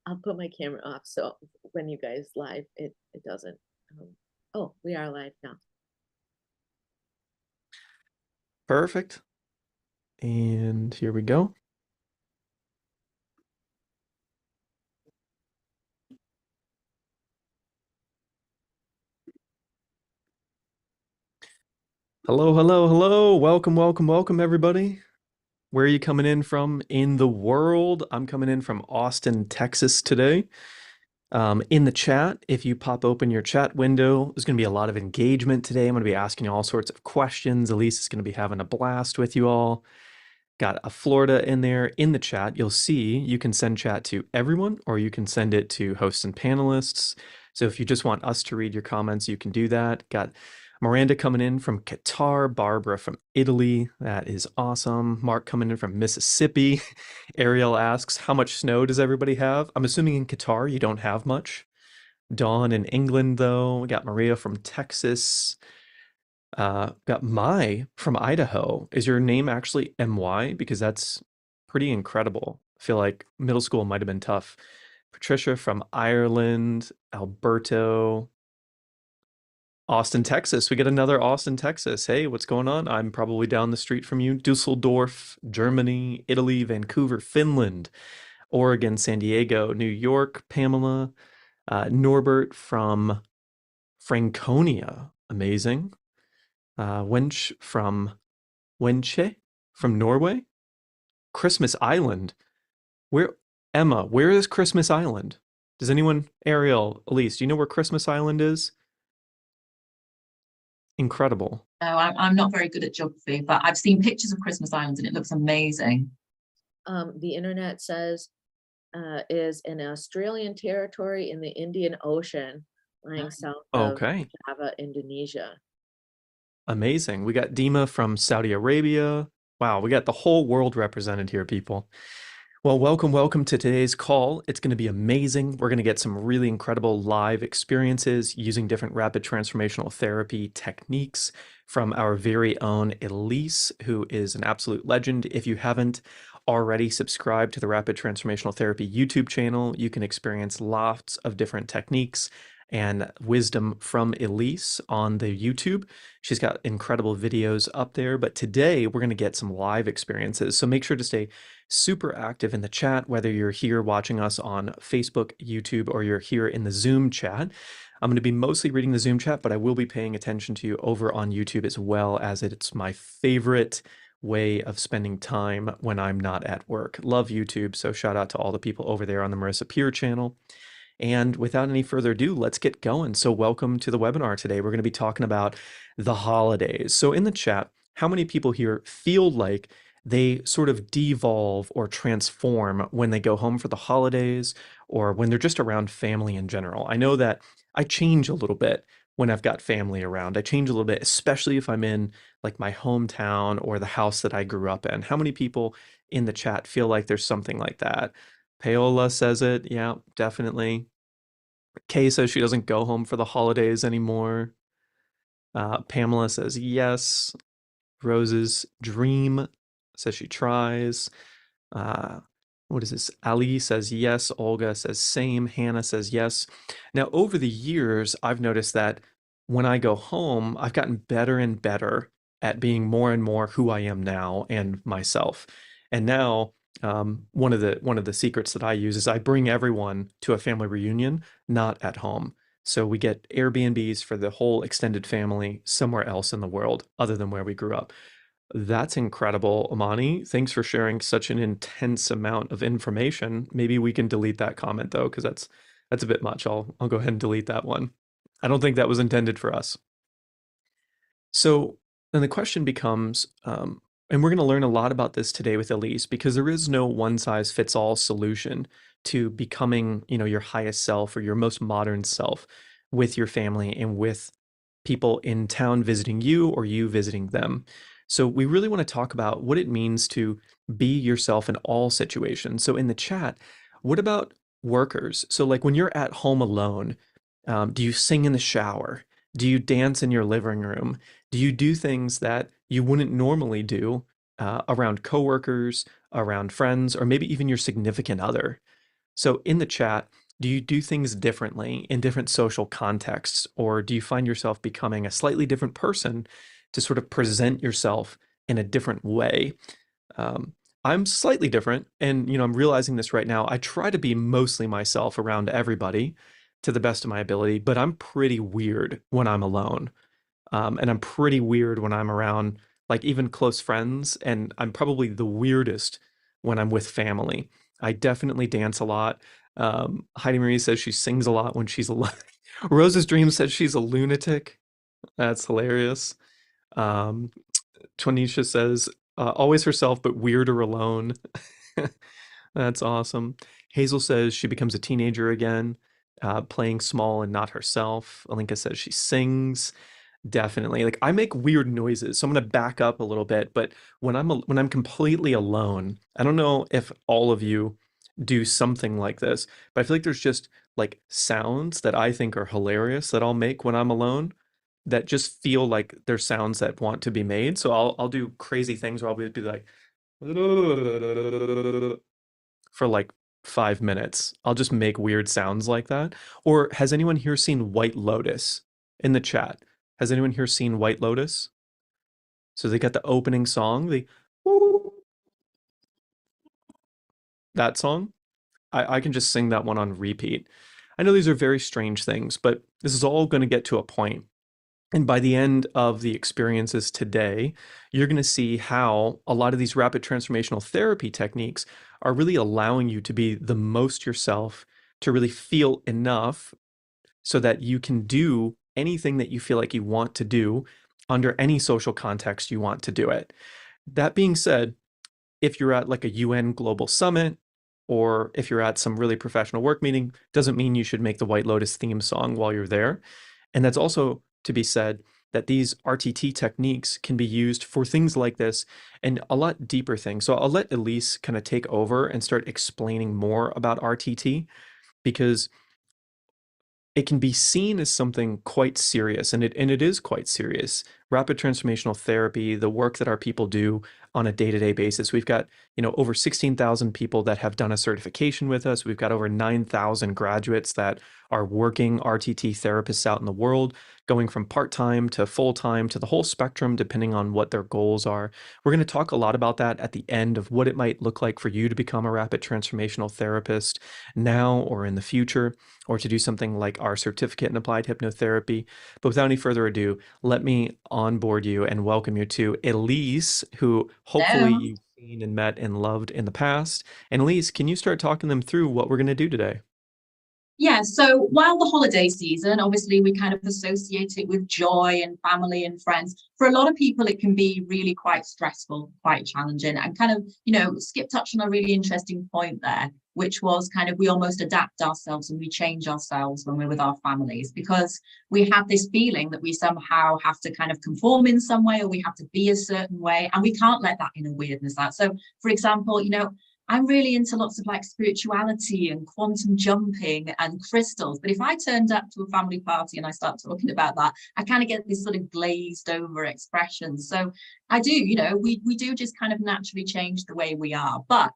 I'll put my camera off so when you guys live, it doesn't. Oh, we are live now. Perfect. And here we go. Hello, hello, hello. Welcome, welcome, welcome, everybody. Where are you coming in from in the world? I'm coming in from Austin, Texas today. In the chat, if you pop open your chat window, there's going to be a lot of engagement today. I'm going to be asking you all sorts of questions. Elise is going to be having a blast with you all. Got a Florida in there in the chat. You'll see you can send chat to everyone or you can send it to hosts and panelists. So if you just want us to read your comments, you can do that. Got Miranda coming in from Qatar, Barbara from Italy. That is awesome. Mark coming in from Mississippi. Ariel asks, how much snow does everybody have? I'm assuming in Qatar you don't have much. Dawn in England, though. We got Maria from Texas. Got Mai from Idaho. Is your name actually MY? Because that's pretty incredible. I feel like middle school might have been tough. Patricia from Ireland, Alberto, Austin, Texas. We get another Austin, Texas. Hey, what's going on? I'm probably down the street from you. Dusseldorf, Germany, Italy, Vancouver, Finland, Oregon, San Diego, New York, Pamela, Norbert from Franconia. Amazing. Wench from Wenche from Norway. Christmas Island. Where Emma, where is Christmas Island? Does anyone, Ariel, Elise, do you know where Christmas Island is? Incredible. No, I'm not very good at geography, but I've seen pictures of Christmas Islands and it looks amazing. The internet says is an Australian territory in the Indian Ocean, lying south of Okay. Java, Indonesia. Amazing. We got Dima from Saudi Arabia. Wow, we got the whole world represented here, people. Well, welcome, welcome to today's call. It's going to be amazing. We're going to get some really incredible live experiences using different rapid transformational therapy techniques from our very own Elise, who is an absolute legend. If you haven't already subscribed to the Rapid Transformational Therapy YouTube channel, you can experience lots of different techniques and wisdom from Elise on the YouTube. She's got incredible videos up there, but today we're going to get some live experiences. So make sure to stay super active in the chat, whether you're here watching us on Facebook, YouTube, or you're here in the Zoom chat. I'm going to be mostly reading the Zoom chat, but I will be paying attention to you over on YouTube as well, as it's my favorite way of spending time when I'm not at work. Love YouTube, so shout out to all the people over there on the Marisa Peer channel. And without any further ado, let's get going. So welcome to the webinar today. We're going to be talking about the holidays. So in the chat, how many people here feel like they sort of devolve or transform when they go home for the holidays or when they're just around family in general? I know that I change a little bit when I've got family around. I change a little bit, especially if I'm in like my hometown or the house that I grew up in. How many people in the chat feel like there's something like that? Paola says it. Yeah, definitely. Kay says she doesn't go home for the holidays anymore. Pamela says yes. Rose's dream says she tries. Uh, what is this? Ali says yes. Olga says same. Hannah says yes. Now, over the years, I've noticed that when I go home, I've gotten better and better at being more and more who I am now and myself. And now, one of the secrets that I use is I bring everyone to a family reunion, not at home. So we get Airbnbs for the whole extended family somewhere else in the world other than where we grew up. That's incredible, Amani. Thanks for sharing such an intense amount of information. Maybe we can delete that comment though, because that's a bit much. I'll go ahead and delete that one. I don't think that was intended for us. So then the question becomes, and we're going to learn a lot about this today with Elise, because there is no one size fits all solution to becoming, your highest self or your most modern self with your family and with people in town visiting you or you visiting them. So we really want to talk about what it means to be yourself in all situations. So in the chat, what about workers? So like when you're at home alone, do you sing in the shower? Do you dance in your living room? Do you do things that you wouldn't normally do around coworkers, around friends, or maybe even your significant other? So in the chat, do you do things differently in different social contexts, or do you find yourself becoming a slightly different person to sort of present yourself in a different way? Um, I'm slightly different, and I'm realizing this right now. I try to be mostly myself around everybody to the best of my ability, but I'm pretty weird when I'm alone. And I'm pretty weird when I'm around like even close friends, and I'm probably the weirdest when I'm with family. I definitely dance a lot. Heidi Marie says she sings a lot when she's alone. Rose's Dream says she's a lunatic. That's hilarious. Um, Twanisha says always herself, but weirder alone. That's awesome. Hazel says she becomes a teenager again, playing small and not herself. Alinka says she sings. Definitely. Like I make weird noises. So I'm going to back up a little bit, but when I'm completely alone, I don't know if all of you do something like this, but I feel like there's just like sounds that I think are hilarious that I'll make when I'm alone that just feel like they're sounds that want to be made. So I'll do crazy things where I'll be like for like 5 minutes. I'll just make weird sounds like that. Or has anyone here seen White Lotus in the chat? Has anyone here seen White Lotus? So they got the opening song, that song. I can just sing that one on repeat. I know these are very strange things, but this is all going to get to a point. And by the end of the experiences today, you're going to see how a lot of these rapid transformational therapy techniques are really allowing you to be the most yourself, to really feel enough so that you can do anything that you feel like you want to do under any social context you want to do it. That being said, if you're at like a UN global summit or if you're at some really professional work meeting, doesn't mean you should make the White Lotus theme song while you're there. And that's also to be said that these RTT techniques can be used for things like this and a lot deeper things. So I'll let Elise kind of take over and start explaining more about RTT because it can be seen as something quite serious, and it is quite serious. Rapid transformational therapy, the work that our people do on a day-to-day basis. We've got, over 16,000 people that have done a certification with us. We've got over 9,000 graduates that are working RTT therapists out in the world, going from part-time to full-time to the whole spectrum, depending on what their goals are. We're going to talk a lot about that at the end of what it might look like for you to become a rapid transformational therapist now or in the future, or to do something like our certificate in applied hypnotherapy. But without any further ado, let me onboard you and welcome you to Elise, who hopefully Hello. you've seen and met and loved in the past. And Elise, can you start talking them through what we're going to do today? Yeah, so while the holiday season, obviously we kind of associate it with joy and family and friends. For a lot of people, it can be really quite stressful, quite challenging, and kind of, Skip touched on a really interesting point there, which was kind of we almost adapt ourselves and we change ourselves when we're with our families because we have this feeling that we somehow have to kind of conform in some way or we have to be a certain way, and we can't let that inner weirdness out. So, for example, I'm really into lots of like spirituality and quantum jumping and crystals. But if I turned up to a family party and I start talking about that, I kind of get this sort of glazed over expression. So I do, we do just kind of naturally change the way we are. But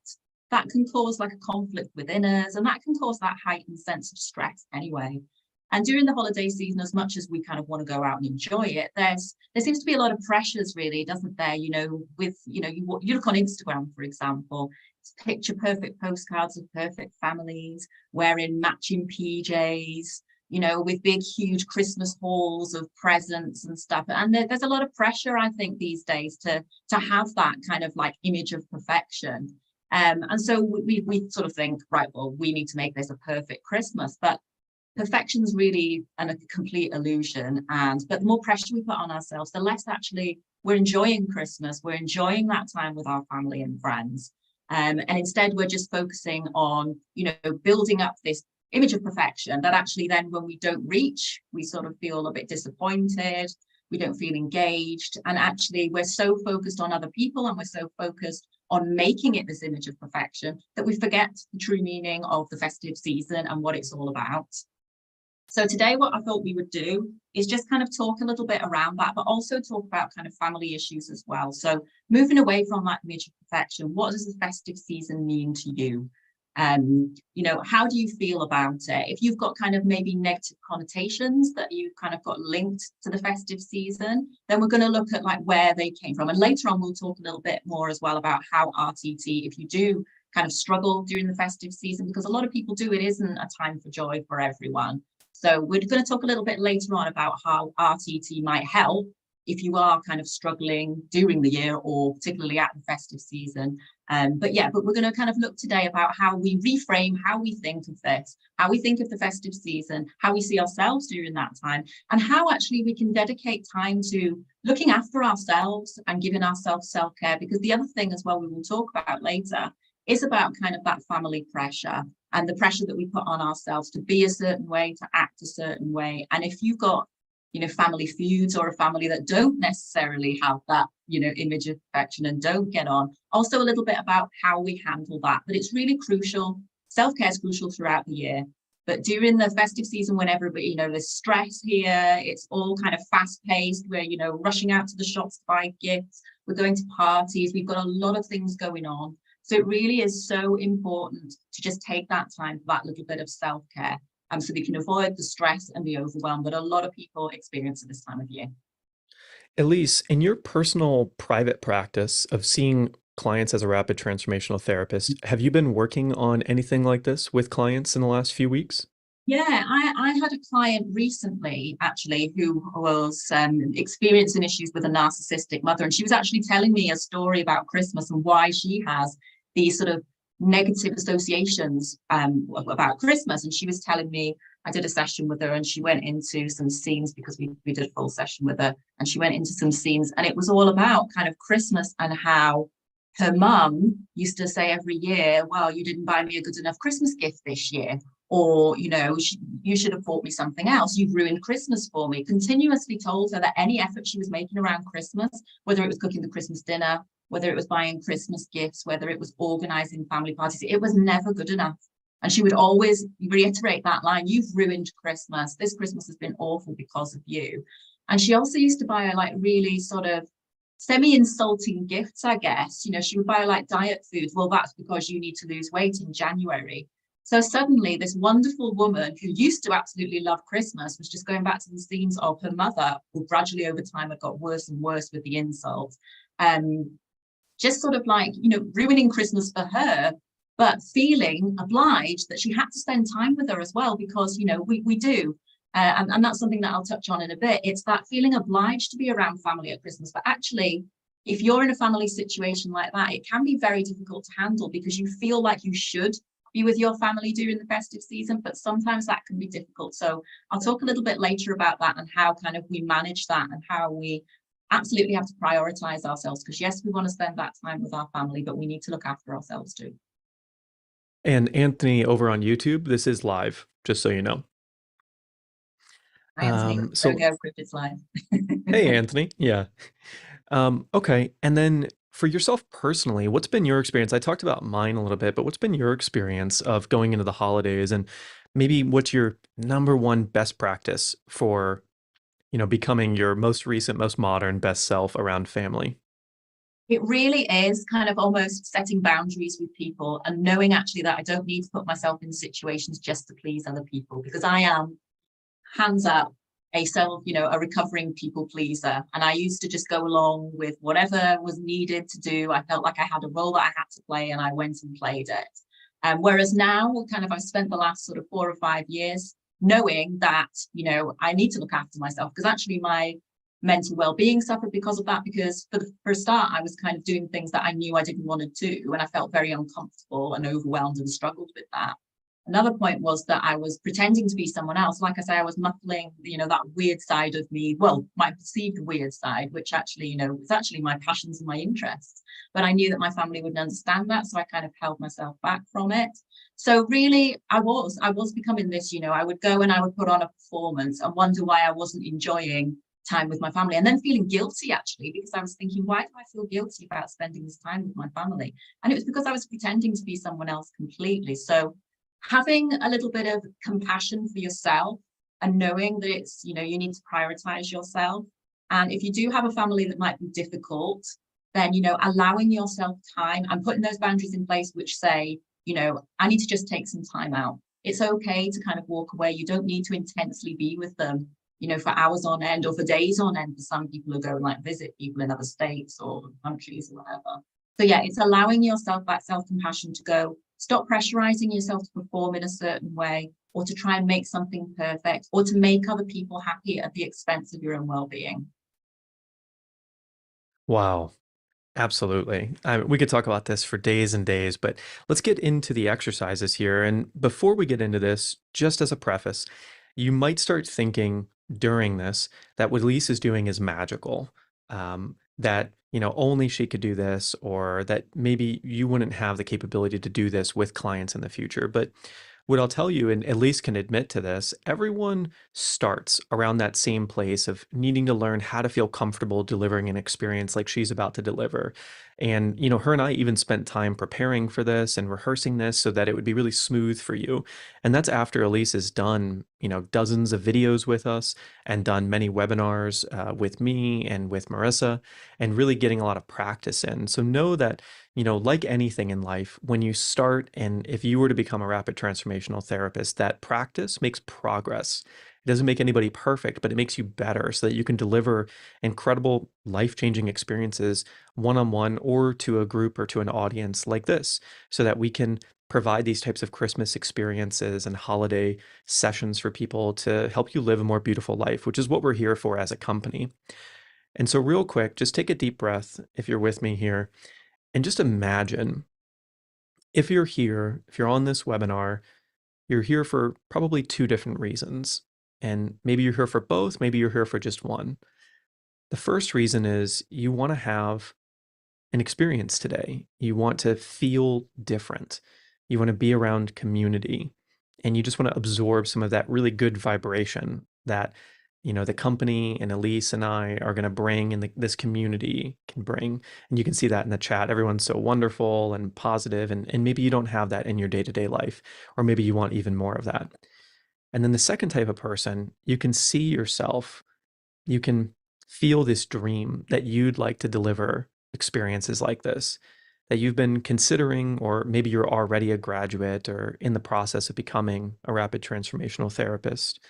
that can cause like a conflict within us, and that can cause that heightened sense of stress anyway. And during the holiday season, as much as we kind of want to go out and enjoy it, there seems to be a lot of pressures, really, doesn't there? You look on Instagram, for example, it's picture perfect postcards of perfect families wearing matching PJs, with big, huge Christmas hauls of presents and stuff. And there's a lot of pressure, I think, these days to have that kind of like image of perfection. And so we sort of think, right, well, we need to make this a perfect Christmas, but perfection's really a complete illusion. But the more pressure we put on ourselves, the less actually we're enjoying Christmas. We're enjoying that time with our family and friends. And instead, we're just focusing on, building up this image of perfection that actually then when we don't reach, we sort of feel a bit disappointed. We don't feel engaged. And actually, we're so focused on other people and we're so focused on making it this image of perfection that we forget the true meaning of the festive season and what it's all about. So today what I thought we would do is just kind of talk a little bit around that, but also talk about kind of family issues as well. So moving away from that image of perfection, what does the festive season mean to you? How do you feel about it? If you've got kind of maybe negative connotations that you've kind of got linked to the festive season, then we're going to look at like where they came from. And later on, we'll talk a little bit more as well about how RTT, if you do kind of struggle during the festive season, because a lot of people do, it isn't a time for joy for everyone. So we're going to talk a little bit later on about how RTT might help if you are kind of struggling during the year or particularly at the festive season. But we're going to kind of look today about how we reframe, how we think of this, how we think of the festive season, how we see ourselves during that time, and how actually we can dedicate time to looking after ourselves and giving ourselves self-care. Because the other thing as well we will talk about later is about kind of that family pressure and the pressure that we put on ourselves to be a certain way, to act a certain way. And if you've got family feuds or a family that don't necessarily have that, image of perfection and don't get on. Also a little bit about how we handle that. But it's really crucial. Self-care is crucial throughout the year. But during the festive season, when everybody, there's stress here, it's all kind of fast-paced. We're, rushing out to the shops to buy gifts. We're going to parties. We've got a lot of things going on. So it really is so important to just take that time for that little bit of self-care. So they can avoid the stress and the overwhelm that a lot of people experience at this time of year. Elise, in your personal private practice of seeing clients as a rapid transformational therapist, have you been working on anything like this with clients in the last few weeks? Yeah, I had a client recently, actually, who was experiencing issues with a narcissistic mother. And she was actually telling me a story about Christmas and why she has these sort of negative associations about Christmas. And she was telling me, I did a session with her and she went into some scenes because we did a full session with her, and she went into some scenes and it was all about kind of Christmas and how her mum used to say every year, well, you didn't buy me a good enough Christmas gift this year, or you should have bought me something else, you've ruined Christmas for me. Continuously told her that any effort she was making around Christmas, whether it was cooking the Christmas dinner, whether it was buying Christmas gifts, whether it was organizing family parties, it was never good enough. And she would always reiterate that line, you've ruined Christmas. This Christmas has been awful because of you. And she also used to buy her like really sort of semi-insulting gifts, I guess. She would buy her like diet food. Well, that's because you need to lose weight in January. So suddenly this wonderful woman who used to absolutely love Christmas was just going back to the themes of her mother, who gradually over time had got worse and worse with the insult. Just sort of like, ruining Christmas for her, but feeling obliged that she had to spend time with her as well, because, we do. And that's something that I'll touch on in a bit. It's that feeling obliged to be around family at Christmas. But actually, if you're in a family situation like that, it can be very difficult to handle because you feel like you should be with your family during the festive season, but sometimes that can be difficult. So I'll talk a little bit later about that and how kind of we manage that and how we absolutely have to prioritize ourselves, because yes, we want to spend that time with our family, but we need to look after ourselves too. And Anthony over on YouTube, this is live, just so you know. Hi, Anthony. So go Cricket's live. Hey, Anthony. Yeah. Okay. And then for yourself personally, what's been your experience? I talked about mine a little bit, but what's been your experience of going into the holidays, and maybe what's your number one best practice for becoming your most recent, most modern best self around family? It really is kind of almost setting boundaries with people and knowing actually that I don't need to put myself in situations just to please other people, because I am, hands up, a recovering people pleaser. And I used to just go along with whatever was needed to do. I felt like I had a role that I had to play and I went and played it. Whereas now, kind of, I've spent the last sort of 4 or 5 years knowing that, I need to look after myself, because actually my mental well-being suffered because of that, because for a start, I was kind of doing things that I knew I didn't want to do, and I felt very uncomfortable and overwhelmed and struggled with that. Another point was that I was pretending to be someone else. Like I say, I was muffling, that weird side of me, well, my perceived weird side, which actually, was actually my passions and my interests. But I knew that my family wouldn't understand that, so I kind of held myself back from it. So really, I was becoming this, I would go and I would put on a performance and wonder why I wasn't enjoying time with my family, and then feeling guilty actually, because I was thinking, why do I feel guilty about spending this time with my family? And it was because I was pretending to be someone else completely. So having a little bit of compassion for yourself and knowing that it's, you need to prioritize yourself. And if you do have a family that might be difficult, then, allowing yourself time and putting those boundaries in place, which say, I need to just take some time out. It's okay to kind of walk away. You don't need to intensely be with them, for hours on end or for days on end. For some people who go and like visit people in other states or countries or whatever. So yeah, it's allowing yourself that self-compassion to go, stop pressurizing yourself to perform in a certain way, or to try and make something perfect, or to make other people happy at the expense of your own well-being. Wow. Absolutely. We could talk about this for days and days, but let's get into the exercises here. And before we get into this, just as a preface, you might start thinking during this that what Elise is doing is magical, that, only she could do this, or that maybe you wouldn't have the capability to do this with clients in the future. But what I'll tell you, and Elise can admit to this, everyone starts around that same place of needing to learn how to feel comfortable delivering an experience like she's about to deliver. And, her and I even spent time preparing for this and rehearsing this so that it would be really smooth for you. And that's after Elise has done, dozens of videos with us and done many webinars with me and with Marisa, and really getting a lot of practice in. So know that like anything in life, when you start, and if you were to become a rapid transformational therapist, that practice makes progress. It doesn't make anybody perfect, but it makes you better so that you can deliver incredible life-changing experiences one-on-one or to a group or to an audience like this, so that we can provide these types of Christmas experiences and holiday sessions for people to help you live a more beautiful life, which is what we're here for as a company. And so real quick, just take a deep breath if you're with me here. And just imagine if you're here, if you're on this webinar, you're here for probably two different reasons. And maybe you're here for both, maybe you're here for just one. The first reason is you want to have an experience today. You want to feel different. You want to be around community, and you just want to absorb some of that really good vibration that, the company and Elise and I are going to bring, and this community can bring. And you can see that in the chat. Everyone's so wonderful and positive, and maybe you don't have that in your day-to-day life, or maybe you want even more of that. And then the second type of person, you can see yourself, you can feel this dream that you'd like to deliver experiences like this, that you've been considering, or maybe you're already a graduate or in the process of becoming a rapid transformational therapist.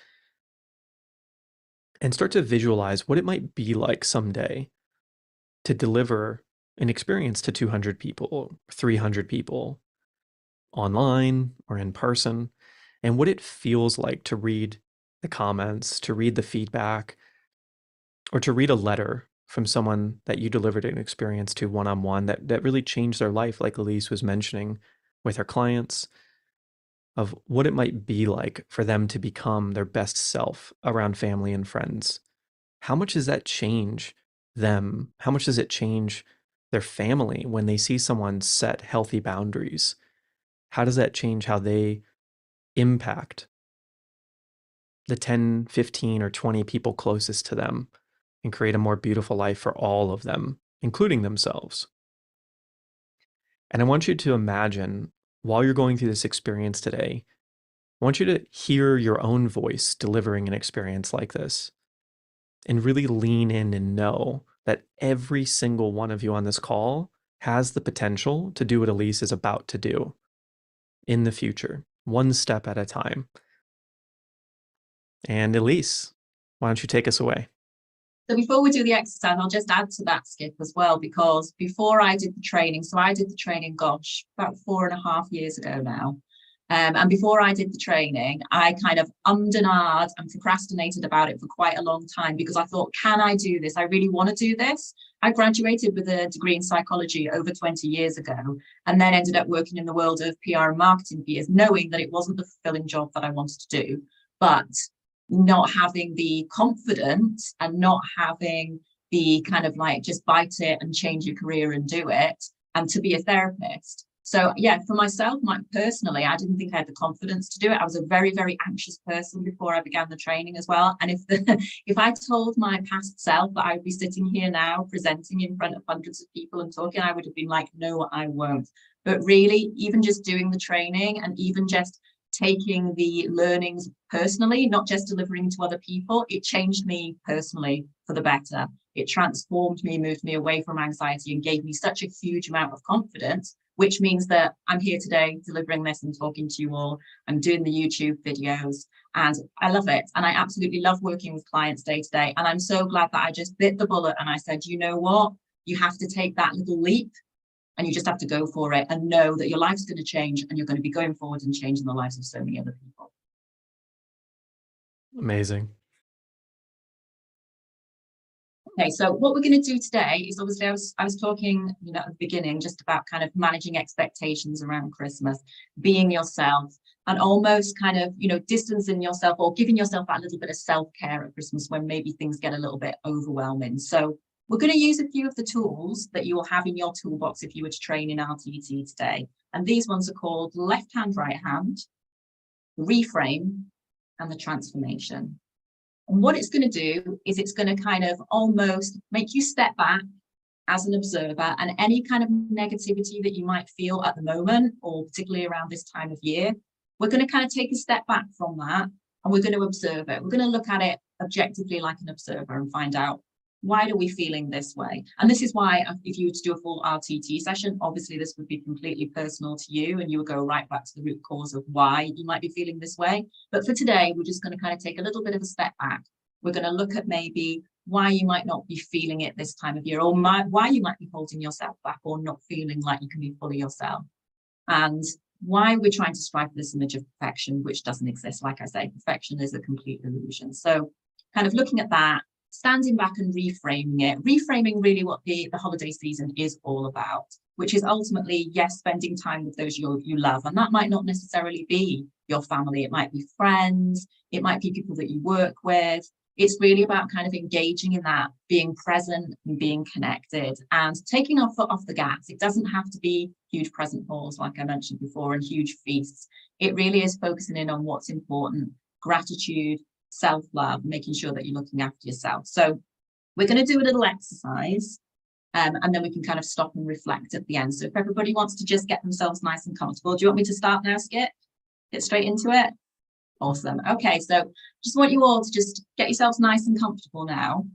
And start to visualize what it might be like someday to deliver an experience to 200 people, 300 people, online or in person, and what it feels like to read the comments, to read the feedback, or to read a letter from someone that you delivered an experience to one-on-one that really changed their life, like Elise was mentioning with her clients, of what it might be like for them to become their best self around family and friends. How much does that change them? How much does it change their family when they see someone set healthy boundaries? How does that change how they impact the 10, 15, or 20 people closest to them and create a more beautiful life for all of them, including themselves? And I want you to imagine, while you're going through this experience today, I want you to hear your own voice delivering an experience like this, and really lean in and know that every single one of you on this call has the potential to do what Elise is about to do in the future, one step at a time. And Elise, why don't you take us away? So before we do the exercise, I'll just add to that, Skip, as well, because before I did the training, so I did the training, gosh, about 4.5 years ago now. And before I did the training, I kind of ummed and ahed and procrastinated about it for quite a long time, because I thought, can I do this? I really want to do this. I graduated with a degree in psychology over 20 years ago, and then ended up working in the world of PR and marketing for years, knowing that it wasn't the fulfilling job that I wanted to do, but not having the confidence and not having the kind of like just bite it and change your career and do it, and to be a therapist. So yeah, for myself, personally, I didn't think I had the confidence to do it. I was a very, very anxious person before I began the training as well. And if I told my past self that I would be sitting here now presenting in front of hundreds of people and talking, I would have been like, no, I won't. But really, even just doing the training and even just taking the learnings personally, not just delivering to other people, it changed me personally for the better. It transformed me, moved me away from anxiety, and gave me such a huge amount of confidence which means that I'm here today delivering this and talking to you all. I'm doing the YouTube videos and I love it. And I absolutely love working with clients day to day. And I'm so glad that I just bit the bullet and I said, you know what? You have to take that little leap and you just have to go for it and know that your life's going to change and you're going to be going forward and changing the lives of so many other people. Amazing. Okay, so what we're going to do today is obviously I was talking, at the beginning just about kind of managing expectations around Christmas, being yourself, and almost kind of, distancing yourself or giving yourself that little bit of self-care at Christmas when maybe things get a little bit overwhelming. So we're going to use a few of the tools that you will have in your toolbox if you were to train in RTT today. And these ones are called left hand, right hand, reframe, and the transformation. And what it's going to do is it's going to kind of almost make you step back as an observer, and any kind of negativity that you might feel at the moment, or particularly around this time of year, we're going to kind of take a step back from that and we're going to observe it. We're going to look at it objectively like an observer and find out, why are we feeling this way? And this is why if you were to do a full RTT session, obviously this would be completely personal to you and you would go right back to the root cause of why you might be feeling this way. But for today, we're just going to kind of take a little bit of a step back. We're going to look at maybe why you might not be feeling it this time of year, or why you might be holding yourself back or not feeling like you can be fully yourself. And why we're trying to strive for this image of perfection, which doesn't exist. Like I say, perfection is a complete illusion. So kind of looking at that, standing back and reframing it, reframing really what the holiday season is all about, which is ultimately, yes, spending time with those you love. And that might not necessarily be your family. It might be friends. It might be people that you work with. It's really about kind of engaging in that, being present and being connected and taking our foot off the gas. It doesn't have to be huge present hauls, like I mentioned before, and huge feasts. It really is focusing in on what's important, gratitude, self-love, making sure that you're looking after yourself. So we're going to do a little exercise and then we can kind of stop and reflect at the end. So if everybody wants to just get themselves nice and comfortable, do you want me to start now, Skip? Get straight into it? Awesome. Okay, so just want you all to just get yourselves nice and comfortable now.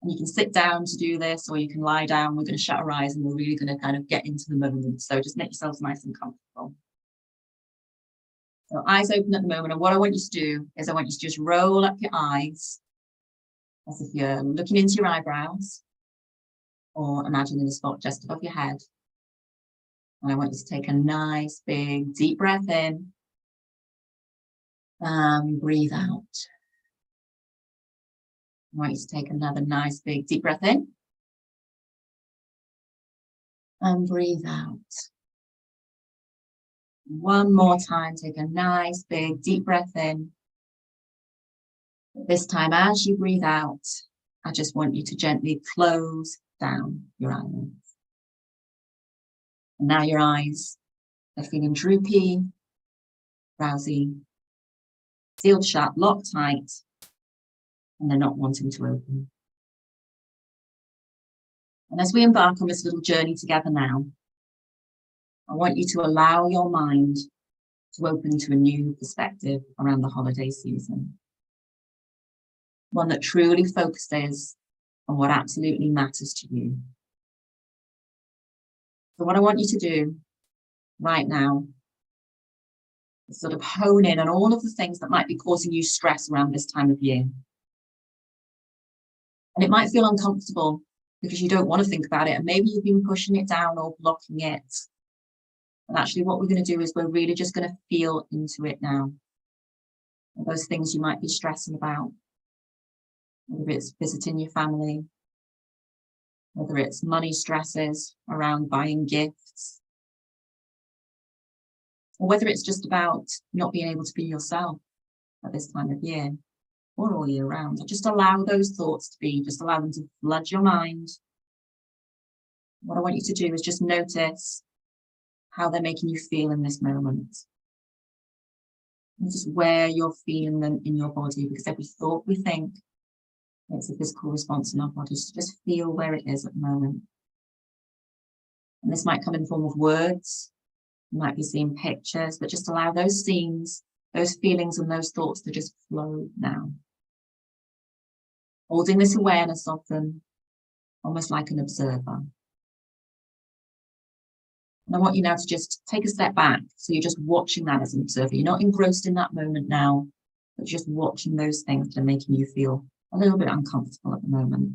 And you can sit down to do this, or you can lie down. We're going to shut our eyes and we're really going to kind of get into the moment. So just make yourselves nice and comfortable. So eyes open at the moment. And what I want you to do is I want you to just roll up your eyes as if you're looking into your eyebrows, or imagining a spot just above your head. And I want you to take a nice, big, deep breath in. Breathe out. I want you to take another nice, big, deep breath in. And breathe out. One more time, take a nice, big, deep breath in. This time, as you breathe out, I just want you to gently close down your eyelids. And now your eyes are feeling droopy, drowsy, sealed shut, locked tight, and they're not wanting to open. And as we embark on this little journey together now, I want you to allow your mind to open to a new perspective around the holiday season. One that truly focuses on what absolutely matters to you. So what I want you to do right now is sort of hone in on all of the things that might be causing you stress around this time of year. And it might feel uncomfortable because you don't want to think about it, and maybe you've been pushing it down or blocking it. And actually what we're going to do is we're really just going to feel into it now. And those things you might be stressing about, whether it's visiting your family, whether it's money stresses around buying gifts, or whether it's just about not being able to be yourself at this time of year or all year round. So just allow those thoughts to be, just allow them to flood your mind. What I want you to do is just notice how they're making you feel in this moment. And just where you're feeling them in your body, because every thought we think, it's a physical response in our bodies. So just feel where it is at the moment. And this might come in the form of words, you might be seeing pictures, but just allow those scenes, those feelings and those thoughts to just flow now. Holding this awareness of them, almost like an observer. And I want you now to just take a step back. So you're just watching that as an observer. You're not engrossed in that moment now, but just watching those things that are making you feel a little bit uncomfortable at the moment.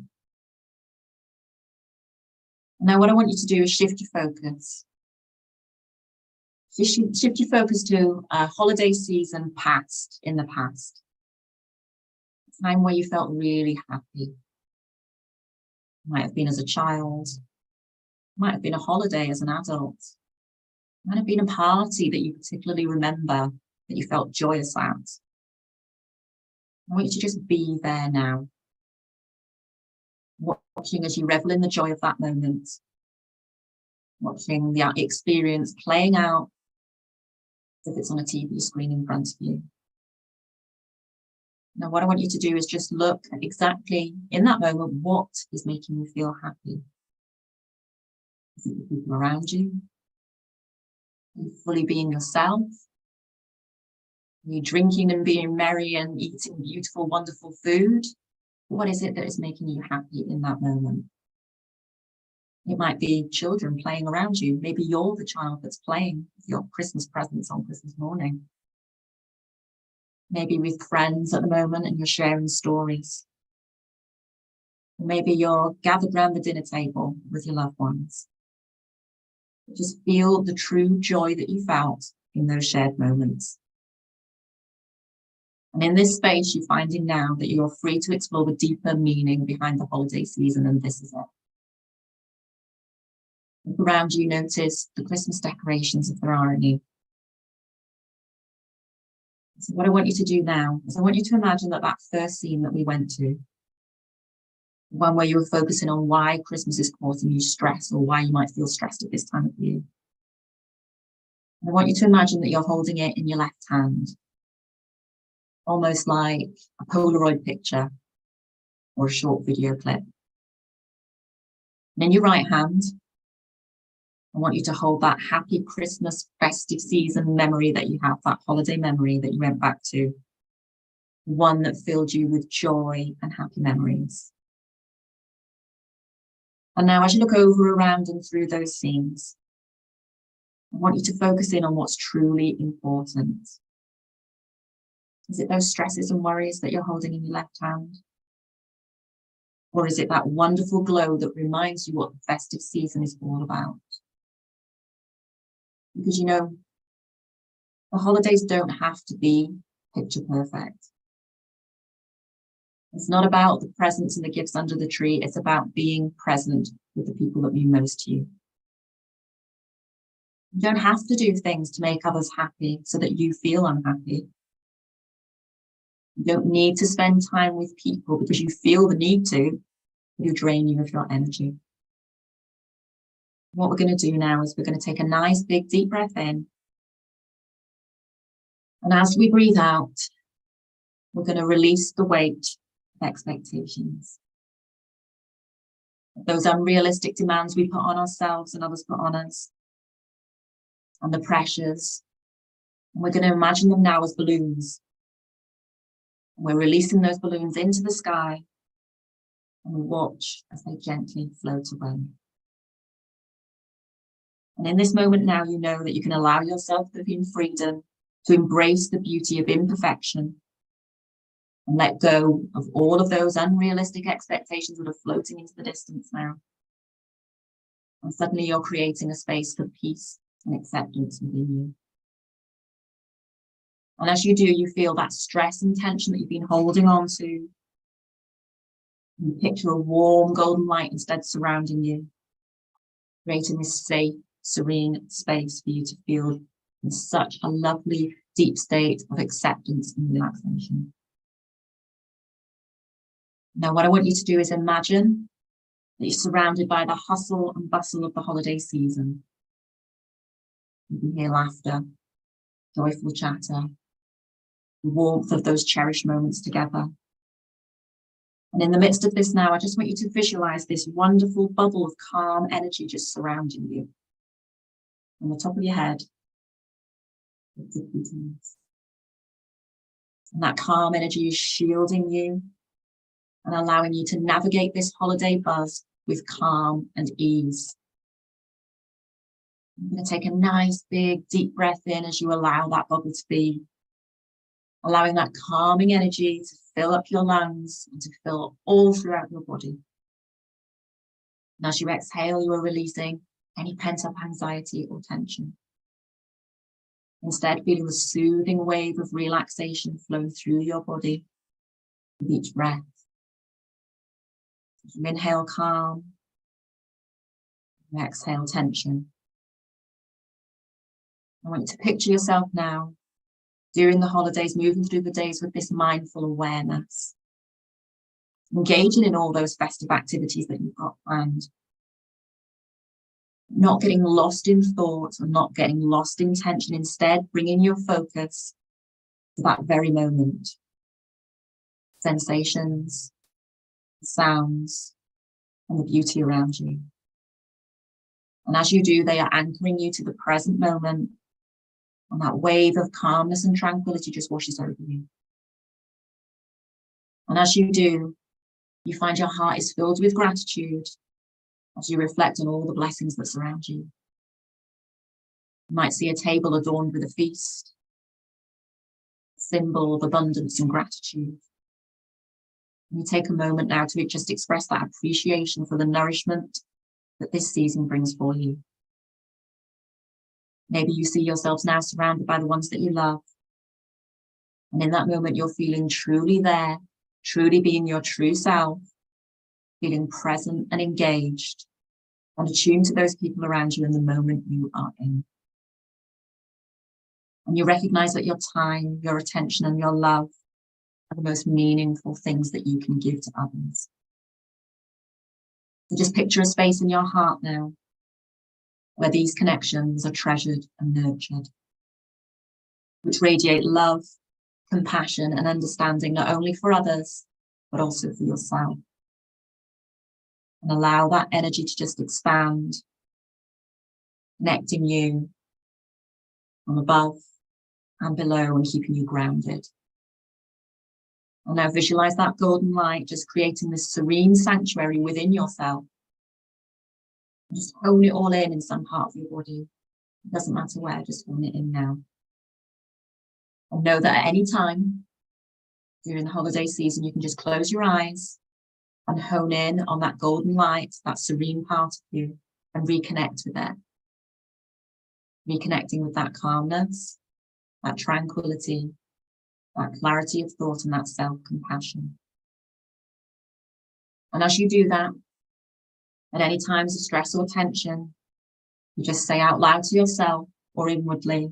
Now, what I want you to do is shift your focus. Shift your focus to a holiday season past, in the past. A time where you felt really happy. Might have been as a child. Might have been a holiday as an adult. Might have been a party that you particularly remember that you felt joyous at. I want you to just be there now. Watching as you revel in the joy of that moment. Watching the experience playing out as if it's on a TV screen in front of you. Now, what I want you to do is just look at exactly in that moment, what is making you feel happy? Is it the people around you? Are you fully being yourself? Are you drinking and being merry and eating beautiful, wonderful food? What is it that is making you happy in that moment? It might be children playing around you. Maybe you're the child that's playing with your Christmas presents on Christmas morning. Maybe with friends at the moment and you're sharing stories. Maybe you're gathered around the dinner table with your loved ones. Just feel the true joy that you felt in those shared moments. And in this space, you're finding now that you're free to explore the deeper meaning behind the holiday season, and this is it. Look around you, notice the Christmas decorations if there are any. So what I want you to do now is I want you to imagine that first scene that we went to, one where you were focusing on why Christmas is causing you stress or why you might feel stressed at this time of year. And I want you to imagine that you're holding it in your left hand, almost like a Polaroid picture or a short video clip. And in your right hand, I want you to hold that happy Christmas festive season memory that you have, that holiday memory that you went back to, one that filled you with joy and happy memories. And now as you look over, around and through those scenes, I want you to focus in on what's truly important. Is it those stresses and worries that you're holding in your left hand? Or is it that wonderful glow that reminds you what the festive season is all about? Because you know, the holidays don't have to be picture perfect. It's not about the presents and the gifts under the tree. It's about being present with the people that mean most to you. You don't have to do things to make others happy so that you feel unhappy. You don't need to spend time with people because you feel the need to, who drain you of your energy. What we're going to do now is we're going to take a nice big deep breath in. And as we breathe out, we're going to release the weight of expectations. Those unrealistic demands we put on ourselves and others put on us. And the pressures. And we're going to imagine them now as balloons. And we're releasing those balloons into the sky. And we watch as they gently float away. And in this moment now, you know that you can allow yourself to be in freedom to embrace the beauty of imperfection and let go of all of those unrealistic expectations that are floating into the distance now. And suddenly you're creating a space for peace and acceptance within you. And as you do, you feel that stress and tension that you've been holding on to. You picture a warm golden light instead surrounding you, creating this safe, serene space for you to feel in such a lovely, deep state of acceptance and relaxation. Now, what I want you to do is imagine that you're surrounded by the hustle and bustle of the holiday season. You can hear laughter, joyful chatter, the warmth of those cherished moments together. And in the midst of this now, I just want you to visualize this wonderful bubble of calm energy just surrounding you. On the top of your head, and that calm energy is shielding you and allowing you to navigate this holiday buzz with calm and ease. I'm going to take a nice big deep breath in as you allow that bubble to be, allowing that calming energy to fill up your lungs and to fill all throughout your body. And as you exhale, you are releasing any pent-up anxiety or tension. Instead, feeling the soothing wave of relaxation flow through your body with each breath. As you inhale calm, you exhale tension. I want you to picture yourself now during the holidays, moving through the days with this mindful awareness, engaging in all those festive activities that you've got planned, not getting lost in thought or not getting lost in tension, instead bringing your focus to that very moment. Sensations, sounds, and the beauty around you. And as you do, they are anchoring you to the present moment, and that wave of calmness and tranquility just washes over you. And as you do, you find your heart is filled with gratitude as you reflect on all the blessings that surround you. You might see a table adorned with a feast, a symbol of abundance and gratitude. And you take a moment now to just express that appreciation for the nourishment that this season brings for you. Maybe you see yourselves now surrounded by the ones that you love. And in that moment, you're feeling truly there, truly being your true self, feeling present and engaged, and attuned to those people around you in the moment you are in. And you recognize that your time, your attention, and your love are the most meaningful things that you can give to others. So just picture a space in your heart now where these connections are treasured and nurtured, which radiate love, compassion, and understanding, not only for others, but also for yourself. And allow that energy to just expand, connecting you from above and below and keeping you grounded. And now visualize that golden light just creating this serene sanctuary within yourself. Just hone it all in some part of your body. It doesn't matter where, just hone it in now. And know that at any time during the holiday season, you can just close your eyes and hone in on that golden light, that serene part of you, and reconnect with it. Reconnecting with that calmness, that tranquility, that clarity of thought, and that self-compassion. And as you do that, at any times of stress or tension, you just say out loud to yourself or inwardly,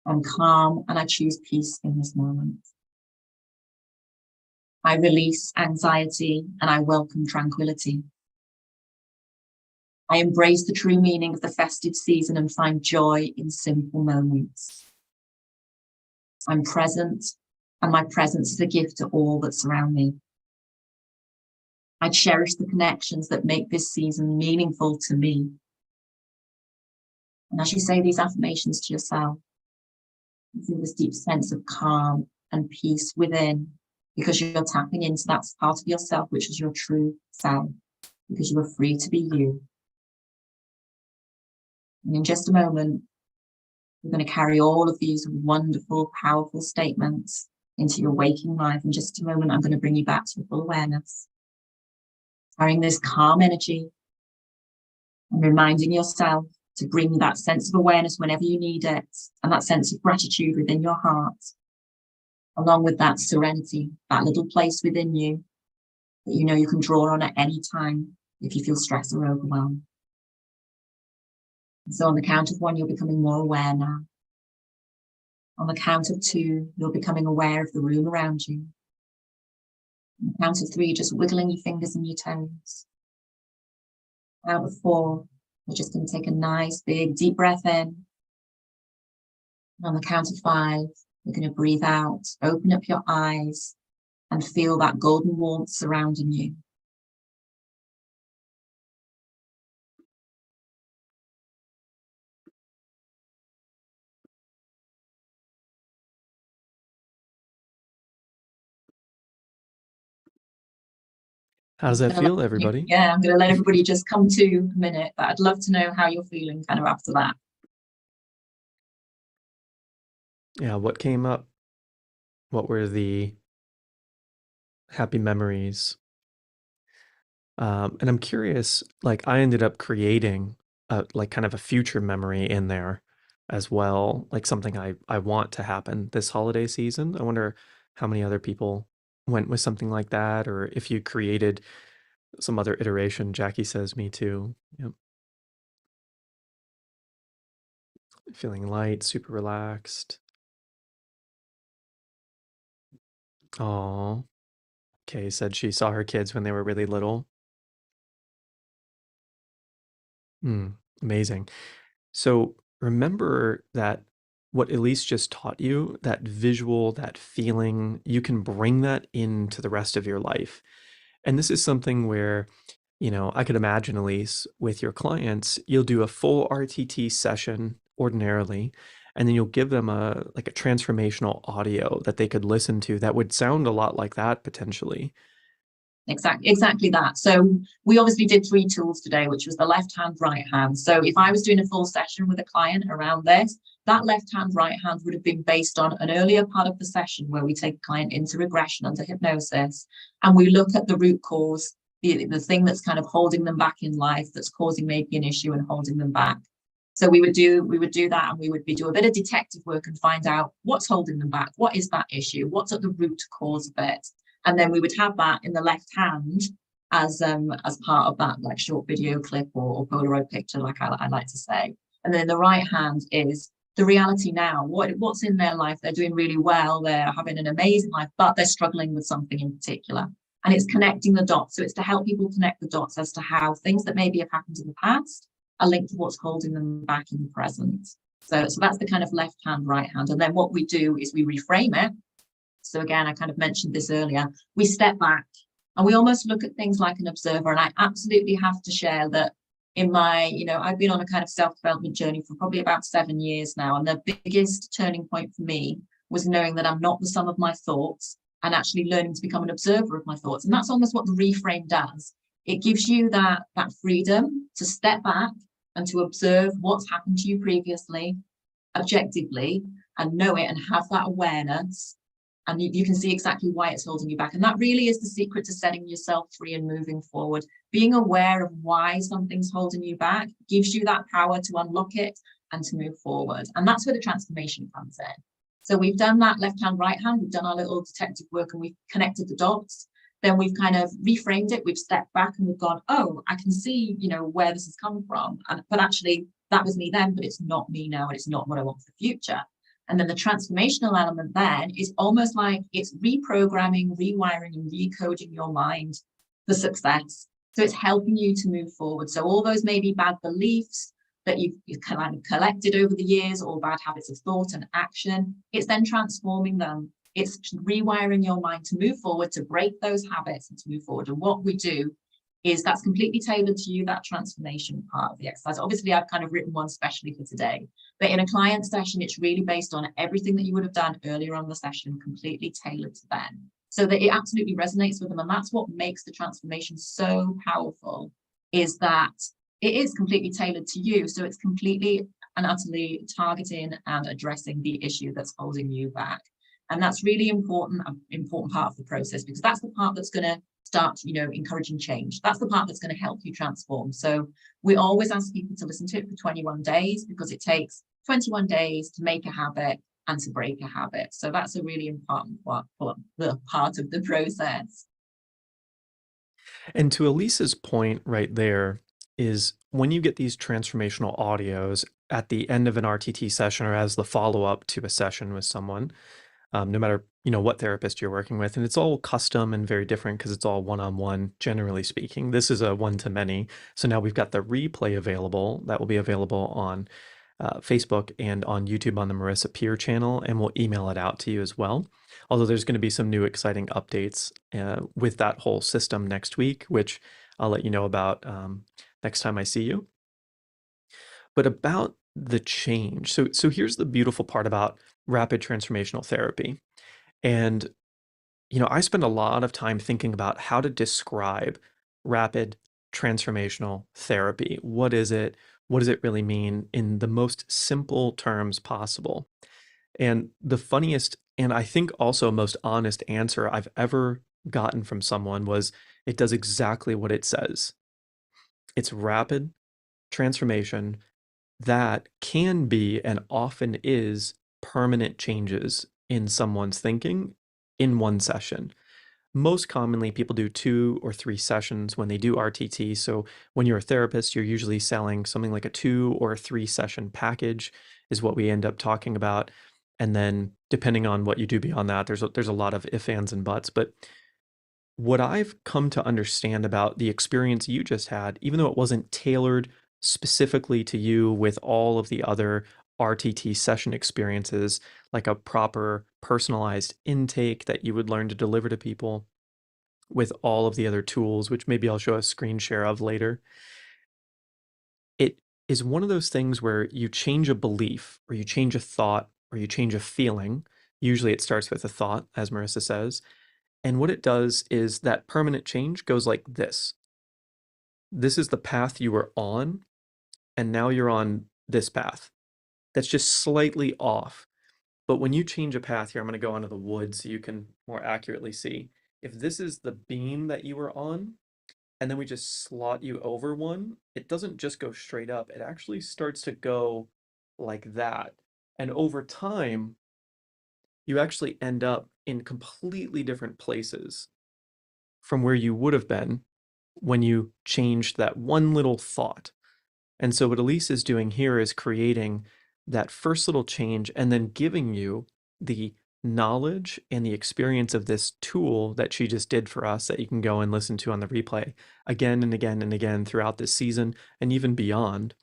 I'm calm and I choose peace in this moment. I release anxiety and I welcome tranquility. I embrace the true meaning of the festive season and find joy in simple moments. I'm present, and my presence is a gift to all that surround me. I cherish the connections that make this season meaningful to me. And as you say these affirmations to yourself, you feel this deep sense of calm and peace within, because you're tapping into that part of yourself, which is your true self, because you are free to be you. And in just a moment, we're going to carry all of these wonderful, powerful statements into your waking life. In just a moment, I'm going to bring you back to full awareness, carrying this calm energy and reminding yourself to bring that sense of awareness whenever you need it, and that sense of gratitude within your heart, along with that serenity, that little place within you that you know you can draw on at any time if you feel stressed or overwhelmed. And so on the count of 1, you're becoming more aware now. On the count of 2, you're becoming aware of the room around you. On the count of 3, just wiggling your fingers and your toes. Count of 4, you're just going to take a nice big deep breath in. And on the count of 5, you're going to breathe out, open up your eyes, and feel that golden warmth surrounding you. How does that feel, everybody? Yeah, I'm going to let everybody just come to a minute, but I'd love to know how you're feeling kind of after that. Yeah, what came up? What were the happy memories? And I'm curious, like I ended up creating like kind of a future memory in there as well, like something I want to happen this holiday season. I wonder how many other people went with something like that, or if you created some other iteration. Jackie says me too. Yep. Feeling light, super relaxed. Oh, Kay said she saw her kids when they were really little. Amazing. So remember that what Elise just taught you, that visual, that feeling, you can bring that into the rest of your life. And this is something where, I could imagine, Elise, with your clients, you'll do a full RTT session ordinarily, and then you'll give them a like a transformational audio that they could listen to that would sound a lot like that potentially. Exactly that. So we obviously did 3 tools today, which was the left hand, right hand. So if I was doing a full session with a client around this, that left hand, right hand would have been based on an earlier part of the session where we take a client into regression under hypnosis, and we look at the root cause, the thing that's kind of holding them back in life, that's causing maybe an issue and holding them back. So we would do that, and we would do a bit of detective work and find out what's holding them back. What is that issue? What's at the root cause of it? And then we would have that in the left hand as part of that like short video clip or Polaroid picture, like I like to say. And then the right hand is the reality now. What's in their life? They're doing really well. They're having an amazing life, but they're struggling with something in particular. And it's connecting the dots. So it's to help people connect the dots as to how things that maybe have happened in the past are linked to what's holding them back in the present. So that's the kind of left hand, right hand. And then what we do is we reframe it. So again, I kind of mentioned this earlier, we step back and we almost look at things like an observer. And I absolutely have to share that in my, I've been on a kind of self-development journey for probably about 7 years now. And the biggest turning point for me was knowing that I'm not the sum of my thoughts and actually learning to become an observer of my thoughts. And that's almost what the reframe does. It gives you that freedom to step back and to observe what's happened to you previously, objectively, and know it and have that awareness. And you can see exactly why it's holding you back. And that really is the secret to setting yourself free and moving forward. Being aware of why something's holding you back gives you that power to unlock it and to move forward. And that's where the transformation comes in. So we've done that left hand, right hand. We've done our little detective work and we've connected the dots. Then we've kind of reframed it. We've stepped back and we've gone, oh, I can see, where this has come from. But actually, that was me then, but it's not me now. And it's not what I want for the future. And then the transformational element then is almost like it's reprogramming, rewiring, and recoding your mind for success. So it's helping you to move forward. So all those maybe bad beliefs that you've kind of collected over the years, or bad habits of thought and action, it's then transforming them. It's rewiring your mind to move forward, to break those habits and to move forward. And what we do is that's completely tailored to you, that transformation part of the exercise. Obviously, I've kind of written one specially for today, but in a client session, it's really based on everything that you would have done earlier on the session, completely tailored to them, so that it absolutely resonates with them. And that's what makes the transformation so powerful, is that it is completely tailored to you. So it's completely and utterly targeting and addressing the issue that's holding you back. And that's really important part of the process, because that's the part that's going to start, encouraging change. That's the part that's going to help you transform. So we always ask people to listen to it for 21 days, because it takes 21 days to make a habit and to break a habit. So that's a really important part of the process. And to Elisa's point right there is when you get these transformational audios at the end of an RTT session or as the follow-up to a session with someone, no matter what therapist you're working with, and it's all custom and very different because it's all one-on-one, generally speaking. This is a one-to-many. So now we've got the replay available that will be available on Facebook and on YouTube on the Marisa Peer channel, and we'll email it out to you as well. Although there's going to be some new exciting updates with that whole system next week, which I'll let you know about next time I see you. But about the change. So here's the beautiful part about rapid transformational therapy. And, I spend a lot of time thinking about how to describe rapid transformational therapy? What is it? What does it really mean in the most simple terms possible? And the funniest, and I think also most honest answer I've ever gotten from someone was it does exactly what it says. It's rapid transformation that can be and often is permanent changes in someone's thinking in one session. Most commonly, people do 2 or 3 sessions when they do RTT. So when you're a therapist, you're usually selling something like a 2 or 3 session package is what we end up talking about. And then depending on what you do beyond that, there's a lot of ifs, ands, and buts. But what I've come to understand about the experience you just had, even though it wasn't tailored specifically to you with all of the other RTT session experiences, like a proper personalized intake that you would learn to deliver to people with all of the other tools, which maybe I'll show a screen share of later. It is one of those things where you change a belief or you change a thought or you change a feeling. Usually it starts with a thought, as Marissa says. And what it does is that permanent change goes like this. This is the path you were on, and now you're on this path. That's just slightly off. But when you change a path here, I'm going to go onto the wood so you can more accurately see. If this is the beam that you were on, and then we just slot you over one, it doesn't just go straight up. It actually starts to go like that. And over time, you actually end up in completely different places from where you would have been when you changed that one little thought. And so what Elise is doing here is creating that first little change and then giving you the knowledge and the experience of this tool that she just did for us that you can go and listen to on the replay again and again and again throughout this season and even beyond.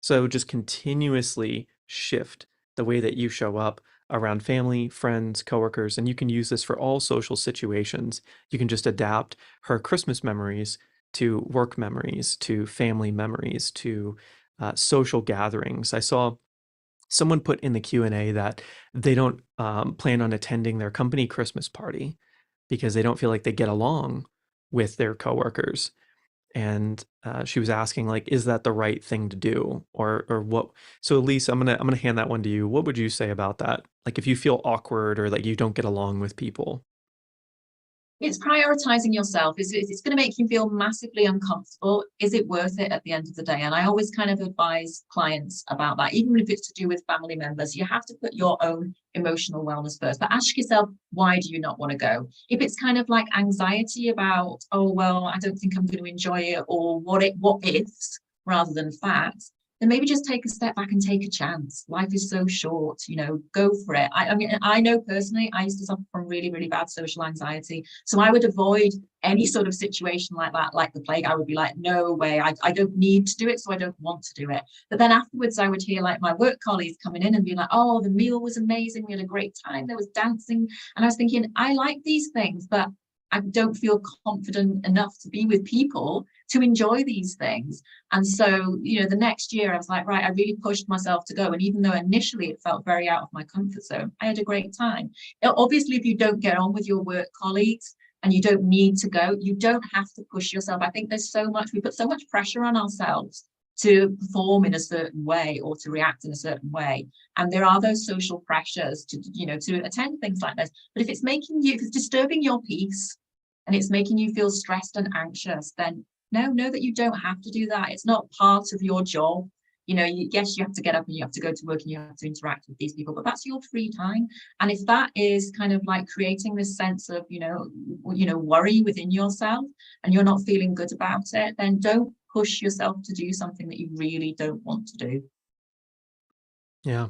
So just continuously shift the way that you show up around family, friends, coworkers, and you can use this for all social situations. You can just adapt her Christmas memories to work memories, to family memories, to social gatherings. I saw someone put in the Q&A that they don't plan on attending their company Christmas party because they don't feel like they get along with their coworkers. And she was asking, like, is that the right thing to do, or what? So, Elise, I'm gonna hand that one to you. What would you say about that? Like, if you feel awkward or like you don't get along with people. It's prioritizing yourself. It's going to make you feel massively uncomfortable. Is it worth it at the end of the day? And I always kind of advise clients about that, even if it's to do with family members. You have to put your own emotional wellness first, but ask yourself, why do you not want to go? If it's kind of like anxiety about, oh, well, I don't think I'm going to enjoy it, or what ifs rather than facts, then maybe just take a step back and take a chance. Life is so short, go for it. I mean, I know personally, I used to suffer from really, really bad social anxiety. So I would avoid any sort of situation like that, like the plague. I would be like, no way, I don't need to do it, so I don't want to do it. But then afterwards, I would hear like my work colleagues coming in and be like, oh, the meal was amazing. We had a great time. There was dancing. And I was thinking, I like these things, but I don't feel confident enough to be with people to enjoy these things. And so, the next year I was like, right, I really pushed myself to go. And even though initially it felt very out of my comfort zone, I had a great time. Obviously, if you don't get on with your work colleagues and you don't need to go, you don't have to push yourself. I think we put so much pressure on ourselves to perform in a certain way or to react in a certain way. And there are those social pressures to attend things like this. But if it's disturbing your peace and it's making you feel stressed and anxious, then know that you don't have to do that. It's not part of your job. Yes, you have to get up and you have to go to work and you have to interact with these people, but that's your free time. And if that is kind of like creating this sense of, worry within yourself and you're not feeling good about it, then don't push yourself to do something that you really don't want to do. Yeah.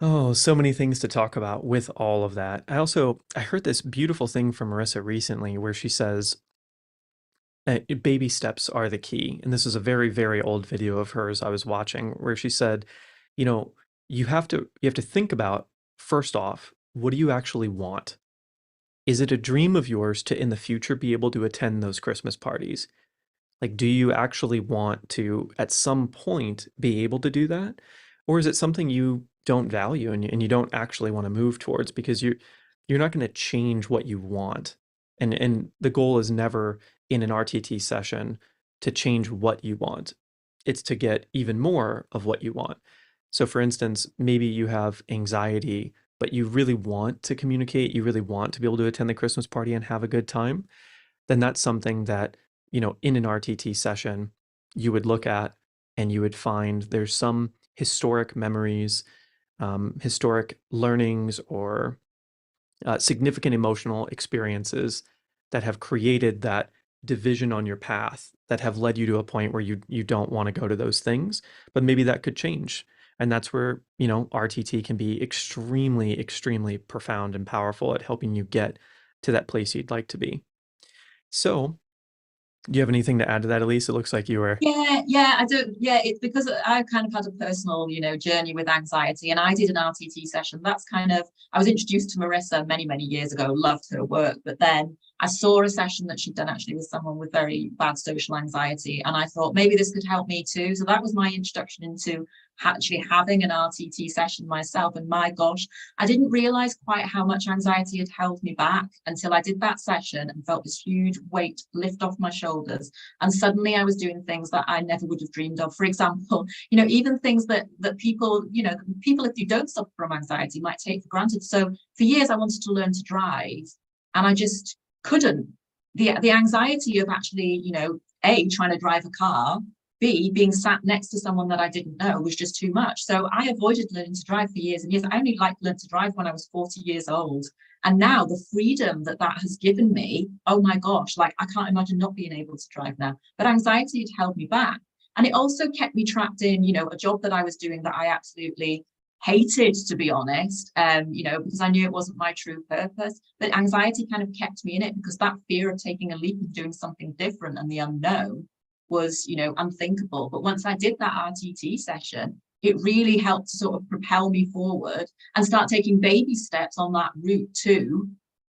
Oh, so many things to talk about with all of that. I heard this beautiful thing from Marissa recently where she says, baby steps are the key. And this is a very, very old video of hers I was watching where she said, you know, you have to think about, first off, what do you actually want? Is it a dream of yours to in the future be able to attend those Christmas parties? Like, do you actually want to at some point be able to do that? Or is it something you don't value and you don't actually want to move towards because you're not going to change what you want? And the goal is never in an RTT session to change what you want. It's to get even more of what you want. So for instance, maybe you have anxiety, but you really want to communicate, you really want to be able to attend the Christmas party and have a good time, then that's something that, in an RTT session, you would look at and you would find there's some historic memories, historic learnings, or significant emotional experiences that have created that division on your path that have led you to a point where you don't want to go to those things, but maybe that could change. And that's where, RTT can be extremely, extremely profound and powerful at helping you get to that place you'd like to be. So, do you have anything to add to that, Elise? It looks like you were. Yeah, I do. Yeah, it's because I kind of had a personal, journey with anxiety, and I did an RTT session. I was introduced to Marisa many, many years ago, loved her work, but then I saw a session that she'd done actually with someone with very bad social anxiety, and I thought maybe this could help me too. So that was my introduction into actually having an RTT session myself. And my gosh, I didn't realize quite how much anxiety had held me back until I did that session and felt this huge weight lift off my shoulders. And suddenly I was doing things that I never would have dreamed of. For example, even things that people, if you don't suffer from anxiety, might take for granted. So for years I wanted to learn to drive, and I just couldn't. The anxiety of actually, A, trying to drive a car, B, being sat next to someone that I didn't know was just too much. So I avoided learning to drive for years and years. I only learned to drive when I was 40 years old. And now the freedom that has given me, oh my gosh, I can't imagine not being able to drive now. But anxiety had held me back. And it also kept me trapped in, a job that I was doing that I absolutely hated, to be honest, because I knew it wasn't my true purpose. But anxiety kind of kept me in it because that fear of taking a leap and doing something different and the unknown was, unthinkable. But once I did that RTT session, it really helped to sort of propel me forward and start taking baby steps on that route to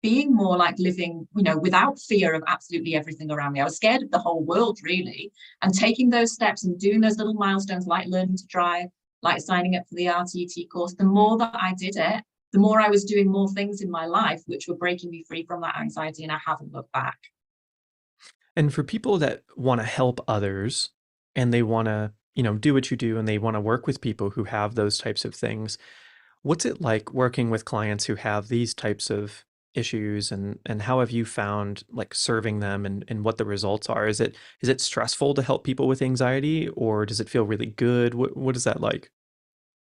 being more like living, without fear of absolutely everything around me. I was scared of the whole world, really. And taking those steps and doing those little milestones, like learning to drive, like signing up for the RTT course, the more that I did it, the more I was doing more things in my life, which were breaking me free from that anxiety, and I haven't looked back. And for people that want to help others and they want to, do what you do and they want to work with people who have those types of things, what's it like working with clients who have these types of issues, and how have you found like serving them, and what the results are? Is it stressful to help people with anxiety, or does it feel really good? What is that like?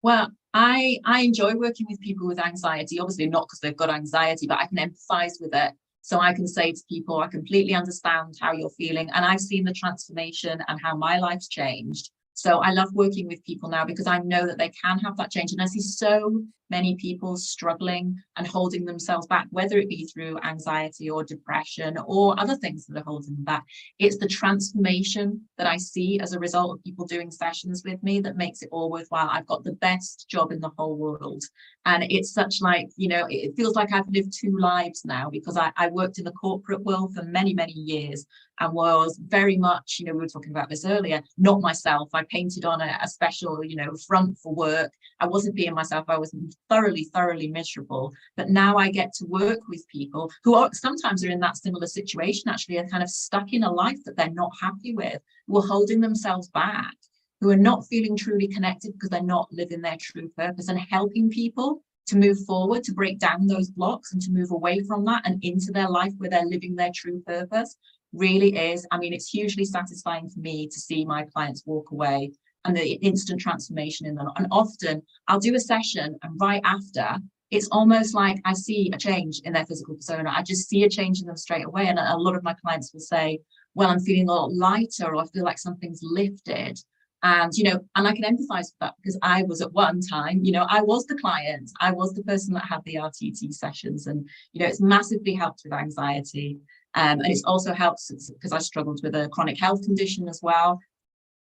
Well, I enjoy working with people with anxiety, obviously not because they've got anxiety, but I can empathize with it. So I can say to people, I completely understand how you're feeling. And I've seen the transformation and how my life's changed. So I love working with people now because I know that they can have that change. And I see so many people struggling and holding themselves back, whether it be through anxiety or depression or other things that are holding them back. It's the transformation that I see as a result of people doing sessions with me that makes it all worthwhile. I've got the best job in the whole world. And it's such it feels like I've lived two lives now, because I worked in the corporate world for many, many years and was very much, we were talking about this earlier, not myself. I painted on a special, front for work. I wasn't being myself. I was thoroughly, thoroughly miserable. But now I get to work with people who sometimes are in that similar situation, actually are kind of stuck in a life that they're not happy with, who are holding themselves back, who are not feeling truly connected because they're not living their true purpose, and helping people to move forward, to break down those blocks and to move away from that and into their life where they're living their true purpose really is. It's hugely satisfying for me to see my clients walk away and the instant transformation in them. And often I'll do a session and right after, it's almost like I see a change in their physical persona. I just see a change in them straight away. And a lot of my clients will say, well, I'm feeling a lot lighter, or I feel like something's lifted. And, and I can empathize with that because I was at one time, I was the client, I was the person that had the RTT sessions, and, it's massively helped with anxiety. And it's also helped because I struggled with a chronic health condition as well.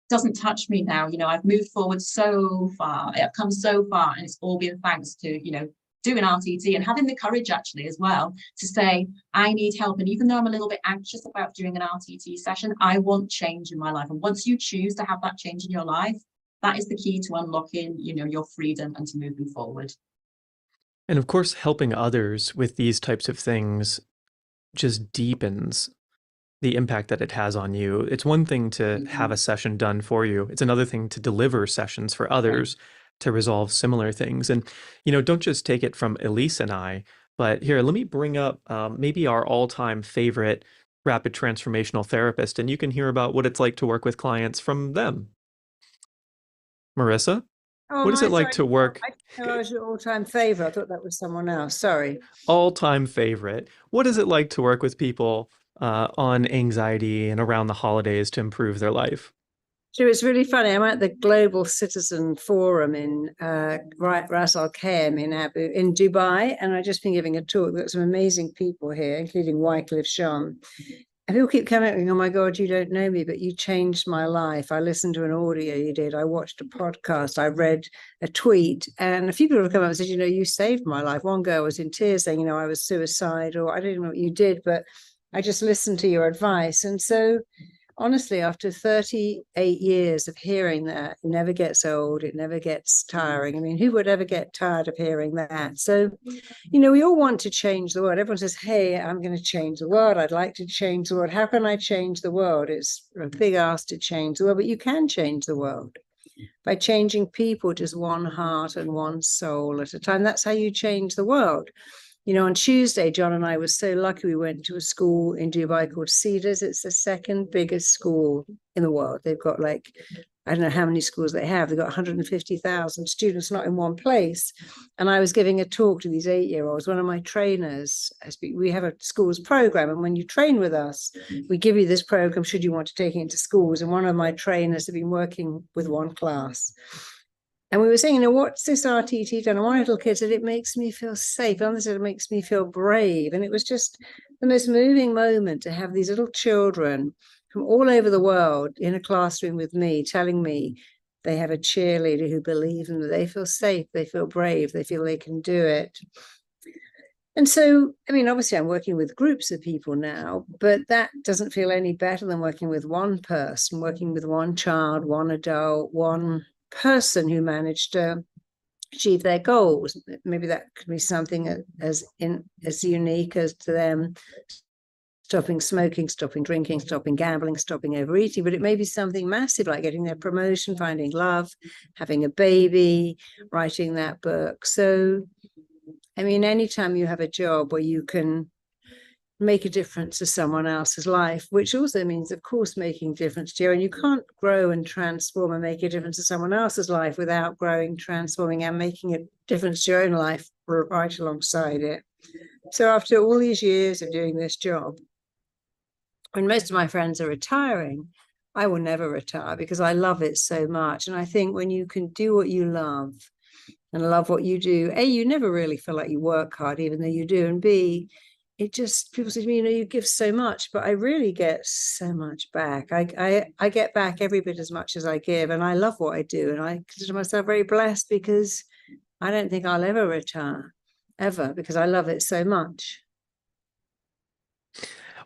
Doesn't touch me now. I've moved forward so far. I've come so far, and it's all been thanks to, doing RTT and having the courage actually as well to say, I need help. And even though I'm a little bit anxious about doing an RTT session, I want change in my life. And once you choose to have that change in your life, that is the key to unlocking, your freedom and to moving forward. And of course, helping others with these types of things just deepens the impact that it has on you. It's one thing to have a session done for you. It's another thing to deliver sessions for others to resolve similar things. And, don't just take it from Elise and I, but here, let me bring up maybe our all-time favorite rapid transformational therapist, and you can hear about what it's like to work with clients from them. Marisa, Oh, what is it like sorry. to work? I didn't know I was your all-time favorite. I thought that was someone else. Sorry. All-time favorite. What is it like to work with people on anxiety and around the holidays to improve their life? So it's really funny. I'm at the Global Citizen Forum in Ras Al Khaimah in Dubai, and I've just been giving a talk. We've got some amazing people here, including Wycliffe Jean. And people keep coming at me, oh my God, you don't know me, but you changed my life. I listened to an audio you did. I watched a podcast. I read a tweet. And a few people have come up and said, you saved my life. One girl was in tears saying, I was suicidal. I didn't know what you did, but I just listened to your advice. And so honestly, after 38 years of hearing that, it never gets old, it never gets tiring. I mean, who would ever get tired of hearing that? So, we all want to change the world. Everyone says, hey, I'm going to change the world. I'd like to change the world. How can I change the world? It's a big ask to change the world, but you can change the world by changing people, just one heart and one soul at a time. That's how you change the world. On Tuesday, John and I were so lucky. We went to a school in Dubai called Cedars. It's the second biggest school in the world. They've got I don't know how many schools they have. They've got 150,000 students, not in one place. And I was giving a talk to these 8-year-olds. One of my trainers, we have a schools program. And when you train with us, we give you this program should you want to take it into schools. And one of my trainers had been working with one class. And we were saying, what's this RTT done? And one little kid said, it makes me feel safe. Another said, it makes me feel brave. And it was just the most moving moment to have these little children from all over the world in a classroom with me, telling me they have a cheerleader who believes in them, that they feel safe, they feel brave, they feel they can do it. And so, obviously I'm working with groups of people now, but that doesn't feel any better than working with one person, working with one child, one adult, one person who managed to achieve their goals. Maybe that could be something as unique as to them stopping smoking, stopping drinking, stopping gambling, stopping overeating, but it may be something massive like getting their promotion, finding love, having a baby, writing that book. So, anytime you have a job where you can make a difference to someone else's life, which also means, of course, making a difference to you. And you can't grow and transform and make a difference to someone else's life without growing, transforming, and making a difference to your own life right alongside it. So after all these years of doing this job, when most of my friends are retiring, I will never retire because I love it so much. And I think when you can do what you love and love what you do, A, you never really feel like you work hard, even though you do. And B, it just, people say to me, you give so much, but I really get so much back. I get back every bit as much as I give, and I love what I do. And I consider myself very blessed because I don't think I'll ever retire, ever, because I love it so much.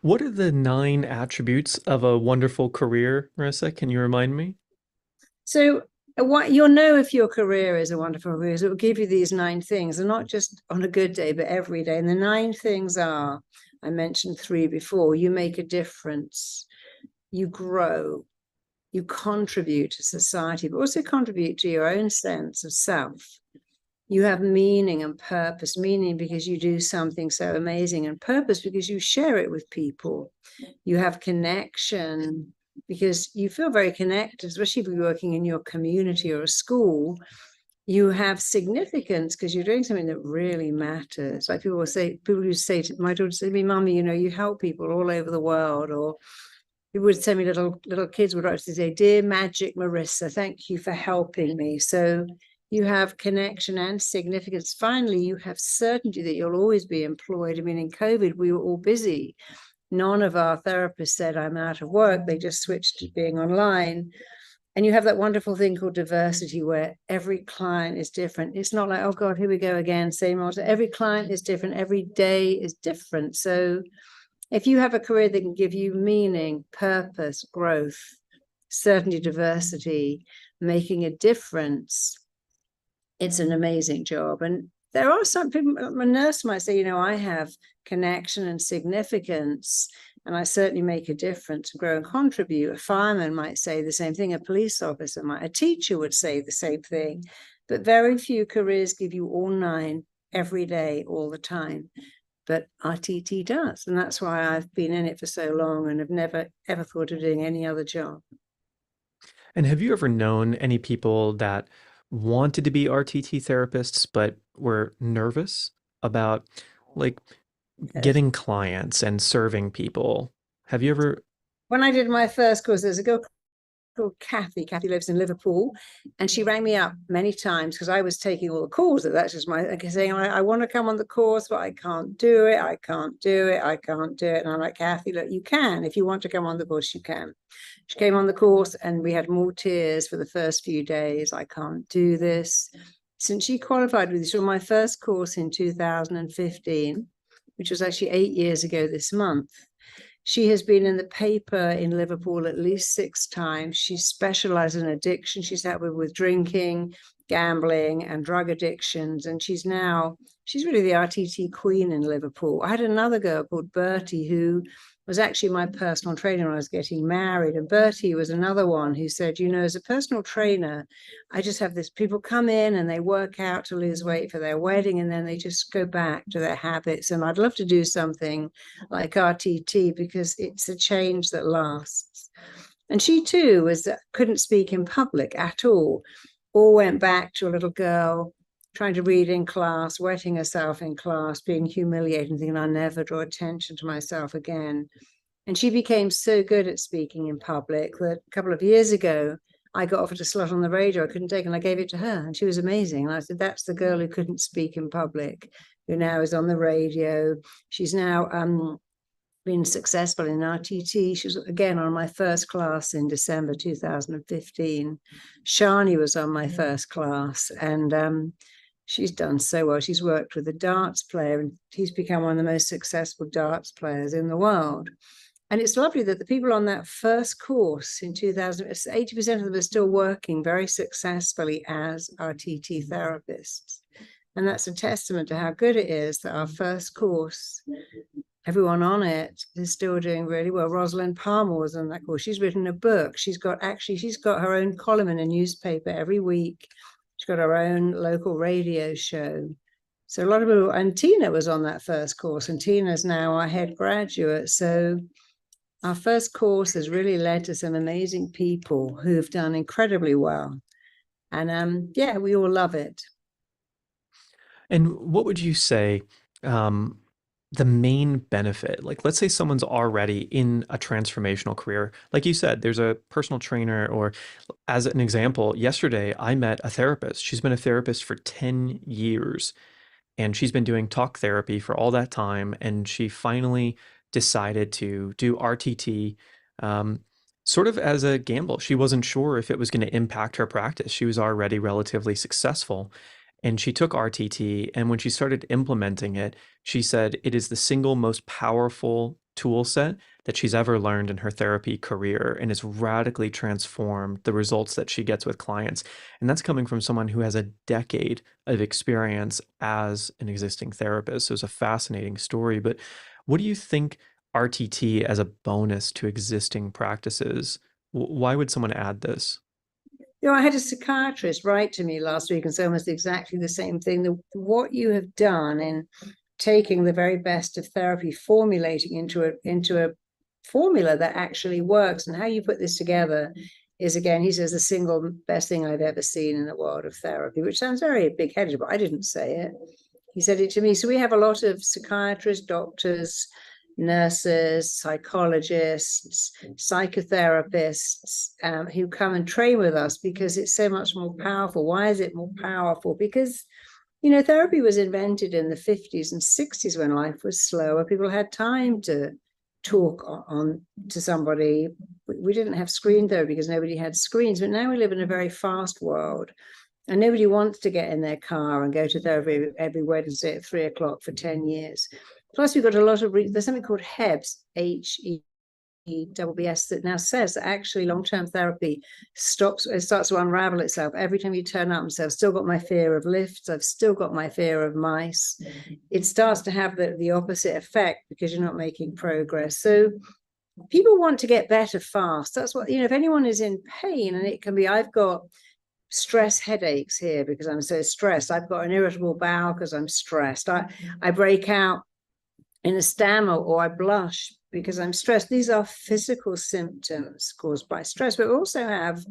What are the 9 attributes of a wonderful career, Marisa? Can you remind me? So what you'll know if your career is a wonderful career is it will give you these 9 things, and not just on a good day, but every day. And the 9 things are, I mentioned 3 before: you make a difference, you grow, you contribute to society, but also contribute to your own sense of self. You have meaning and purpose. Meaning because you do something so amazing, and purpose because you share it with people. You have connection because you feel very connected, especially if you're working in your community or a school. You have significance because you're doing something that really matters. Like people who say to my daughter, say to me, Mommy, you help people all over the world. Or people would send me little kids would write to say, Dear Magic Marisa, thank you for helping me. So you have connection and significance. Finally, you have certainty that you'll always be employed. In COVID, we were all busy. None of our therapists said, I'm out of work. They just switched to being online. And you have that wonderful thing called diversity, where every client is different. It's not like, oh God, here we go again, same old. Every client is different. Every day is different. So if you have a career that can give you meaning, purpose, growth, certainty, diversity, making a difference, it's an amazing job. And there are some people, a nurse might say, I have connection and significance, and I certainly make a difference and grow and contribute. A fireman might say the same thing, a police officer might, a teacher would say the same thing, but very few careers give you all 9 every day, all the time. But RTT does, and that's why I've been in it for so long and have never, ever thought of doing any other job. And have you ever known any people that wanted to be RTT therapists, but were nervous about like Yes. getting clients and serving people? Have you ever? When I did my first course, there's a girl called Kathy. Kathy lives in Liverpool, and she rang me up many times because I was taking all the calls. That's just my saying, I want to come on the course, but I can't do it. I can't do it. I can't do it. And I'm like, Kathy, look, you can. If you want to come on the course, you can. She came on the course, and we had more tears for the first few days. I can't do this. Since she qualified with this, my first course in 2015, which was actually 8 years ago this month. She has been in the paper in Liverpool at least 6 times. She specializes in addiction. She's helped with drinking, gambling, and drug addictions. And she's really the RTT queen in Liverpool. I had another girl called Bertie who was actually my personal trainer when I was getting married. And Bertie was another one who said, as a personal trainer, I just have this, people come in and they work out to lose weight for their wedding, and then they just go back to their habits. And I'd love to do something like RTT because it's a change that lasts. And she too couldn't speak in public at all went back to a little girl trying to read in class, wetting herself in class, being humiliated, thinking I'll never draw attention to myself again. And she became so good at speaking in public that a couple of years ago, I got offered a slot on the radio. I couldn't take it, and I gave it to her, and she was amazing. And I said, that's the girl who couldn't speak in public, who now is on the radio. She's now been successful in RTT. She was again on my first class in December 2015. Shani was on my first class, and she's done so well. She's worked with a darts player, and he's become one of the most successful darts players in the world. And it's lovely that the people on that first course in 2000, 80% of them are still working very successfully as RTT therapists. And that's a testament to how good it is that our first course, everyone on it is still doing really well. Rosalind Palmer was on that course. She's written a book. She's got her own column in a newspaper every week. She's got her own local radio show. So a lot of people, and Tina was on that first course, and Tina's now our head graduate. So our first course has really led to some amazing people who have done incredibly well. And we all love it. And what would you say the main benefit, like let's say someone's already in a transformational career, like you said, there's a personal trainer, or as an example, yesterday I met a therapist. She's been a therapist for 10 years, and she's been doing talk therapy for all that time, and she finally decided to do RTT sort of as a gamble. She wasn't sure if it was going to impact her practice. She was already relatively successful. And she took RTT, and when she started implementing it, she said it is the single most powerful tool set that she's ever learned in her therapy career, and has radically transformed the results that she gets with clients. And that's coming from someone who has a decade of experience as an existing therapist. So it's a fascinating story. But what do you think RTT as a bonus to existing practices? Why would someone add this? I had a psychiatrist write to me last week and say almost exactly the same thing. What you have done in taking the very best of therapy, formulating into a formula that actually works, and how you put this together is, again, he says, the single best thing I've ever seen in the world of therapy, which sounds very big-headed, but I didn't say it. He said it to me. So we have a lot of psychiatrists, doctors, nurses, psychologists, psychotherapists who come and train with us because it's so much more powerful. Why is it more powerful? Because, therapy was invented in the 50s and 60s when life was slower. People had time to talk to somebody. We didn't have screen therapy because nobody had screens, but now we live in a very fast world. And nobody wants to get in their car and go to therapy every Wednesday at 3 o'clock for 10 years. Plus, we've got a lot of, there's something called HEBS, WBS that now says that actually long-term therapy starts to unravel itself every time you turn up and say, I've still got my fear of lifts, I've still got my fear of mice. It starts to have the opposite effect because you're not making progress. So people want to get better fast. That's what, if anyone is in pain, and it can be, I've got stress headaches here because I'm so stressed. I've got an irritable bowel because I'm stressed. I break out in a stammer or I blush because I'm stressed. These are physical symptoms caused by stress, but we also have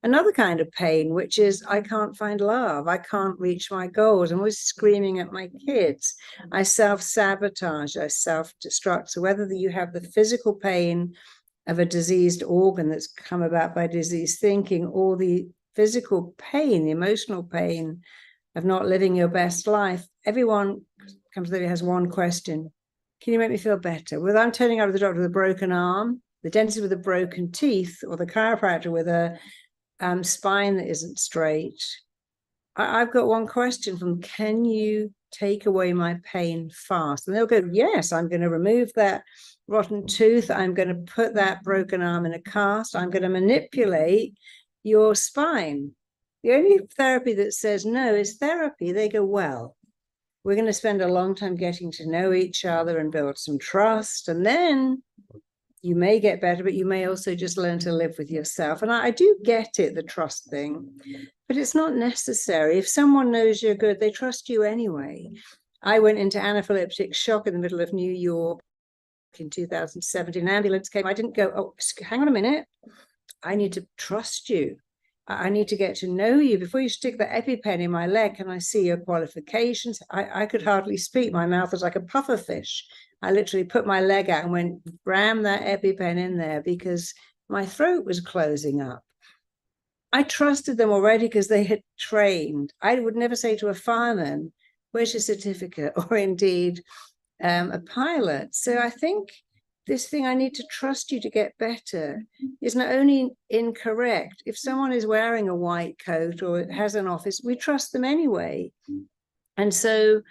another kind of pain, which is I can't find love. I can't reach my goals. I'm always screaming at my kids. I self-sabotage, I self-destruct. So whether you have the physical pain of a diseased organ that's come about by diseased thinking, or the physical pain, the emotional pain of not living your best life, everyone comes there has one question. Can you make me feel better? Whether I'm turning out to the doctor with a broken arm, the dentist with a broken teeth, or the chiropractor with a spine that isn't straight, I've got one question from, can you take away my pain fast? And they'll go, yes, I'm going to remove that rotten tooth. I'm going to put that broken arm in a cast. I'm going to manipulate your spine. The only therapy that says no is therapy. They go, well, we're going to spend a long time getting to know each other and build some trust. And then you may get better, but you may also just learn to live with yourself. And I do get it, the trust thing, but it's not necessary. If someone knows you're good, they trust you anyway. I went into anaphylactic shock in the middle of New York in 2017. An ambulance came. I didn't go, oh, hang on a minute. I need to trust you. I need to get to know you. Before you stick the EpiPen in my leg, can I see your qualifications? I could hardly speak. My mouth was like a puffer fish. I literally put my leg out and went, ram that EpiPen in there because my throat was closing up. I trusted them already because they had trained. I would never say to a fireman, where's your certificate? Or indeed a pilot. So I think this thing, I need to trust you to get better, is not only incorrect. If someone is wearing a white coat or has an office, we trust them anyway. And so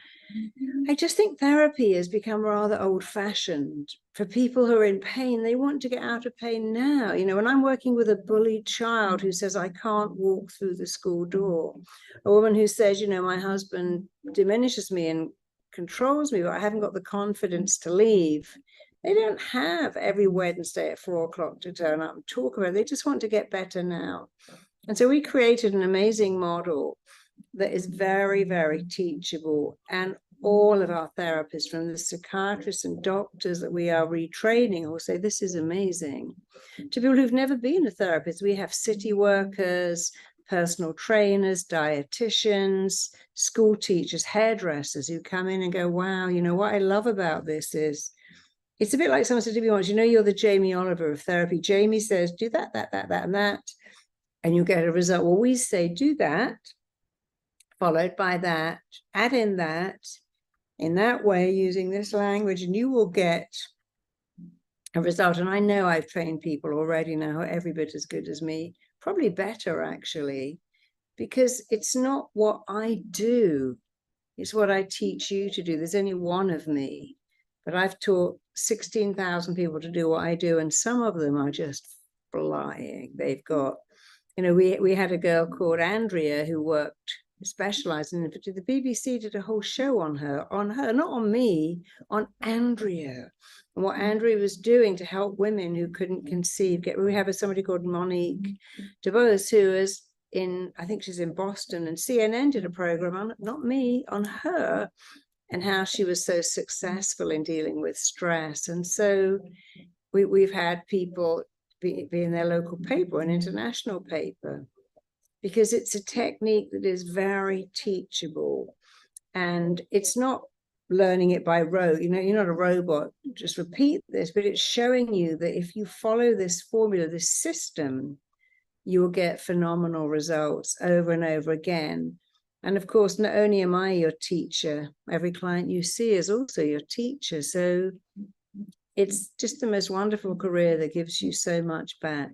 I just think therapy has become rather old-fashioned. For people who are in pain, they want to get out of pain now. When I'm working with a bullied child who says, I can't walk through the school door, a woman who says, my husband diminishes me and controls me, but I haven't got the confidence to leave. They don't have every Wednesday at 4 o'clock to turn up and talk about it. They just want to get better now. And so we created an amazing model that is very, very teachable. And all of our therapists, from the psychiatrists and doctors that we are retraining, will say, this is amazing. To people who've never been a therapist, we have city workers, personal trainers, dietitians, school teachers, hairdressers who come in and go, wow, what I love about this is, it's a bit like someone said to me once, you're the Jamie Oliver of therapy. Jamie says, do that, and that, and you'll get a result. Well, we say, do that, followed by that, add in that way, using this language, and you will get a result. And I know I've trained people already now who are every bit as good as me, probably better actually, because it's not what I do, it's what I teach you to do. There's only one of me, but I've taught 16,000 people to do what I do, and some of them are just flying. They've got, we had a girl called Andrea who specialized in it. The BBC did a whole show on her, not on me, on Andrea, and what Andrea was doing to help women who couldn't conceive. We have somebody called Monique DeBose who is I think she's in Boston, and CNN did a program on, not me, on her, and how she was so successful in dealing with stress. And so we've had people be in their local paper, an international paper, because it's a technique that is very teachable. And it's not learning it by rote. You're not a robot, just repeat this, but it's showing you that if you follow this formula, this system, you will get phenomenal results over and over again. And of course, not only am I your teacher, every client you see is also your teacher. So it's just the most wonderful career that gives you so much back.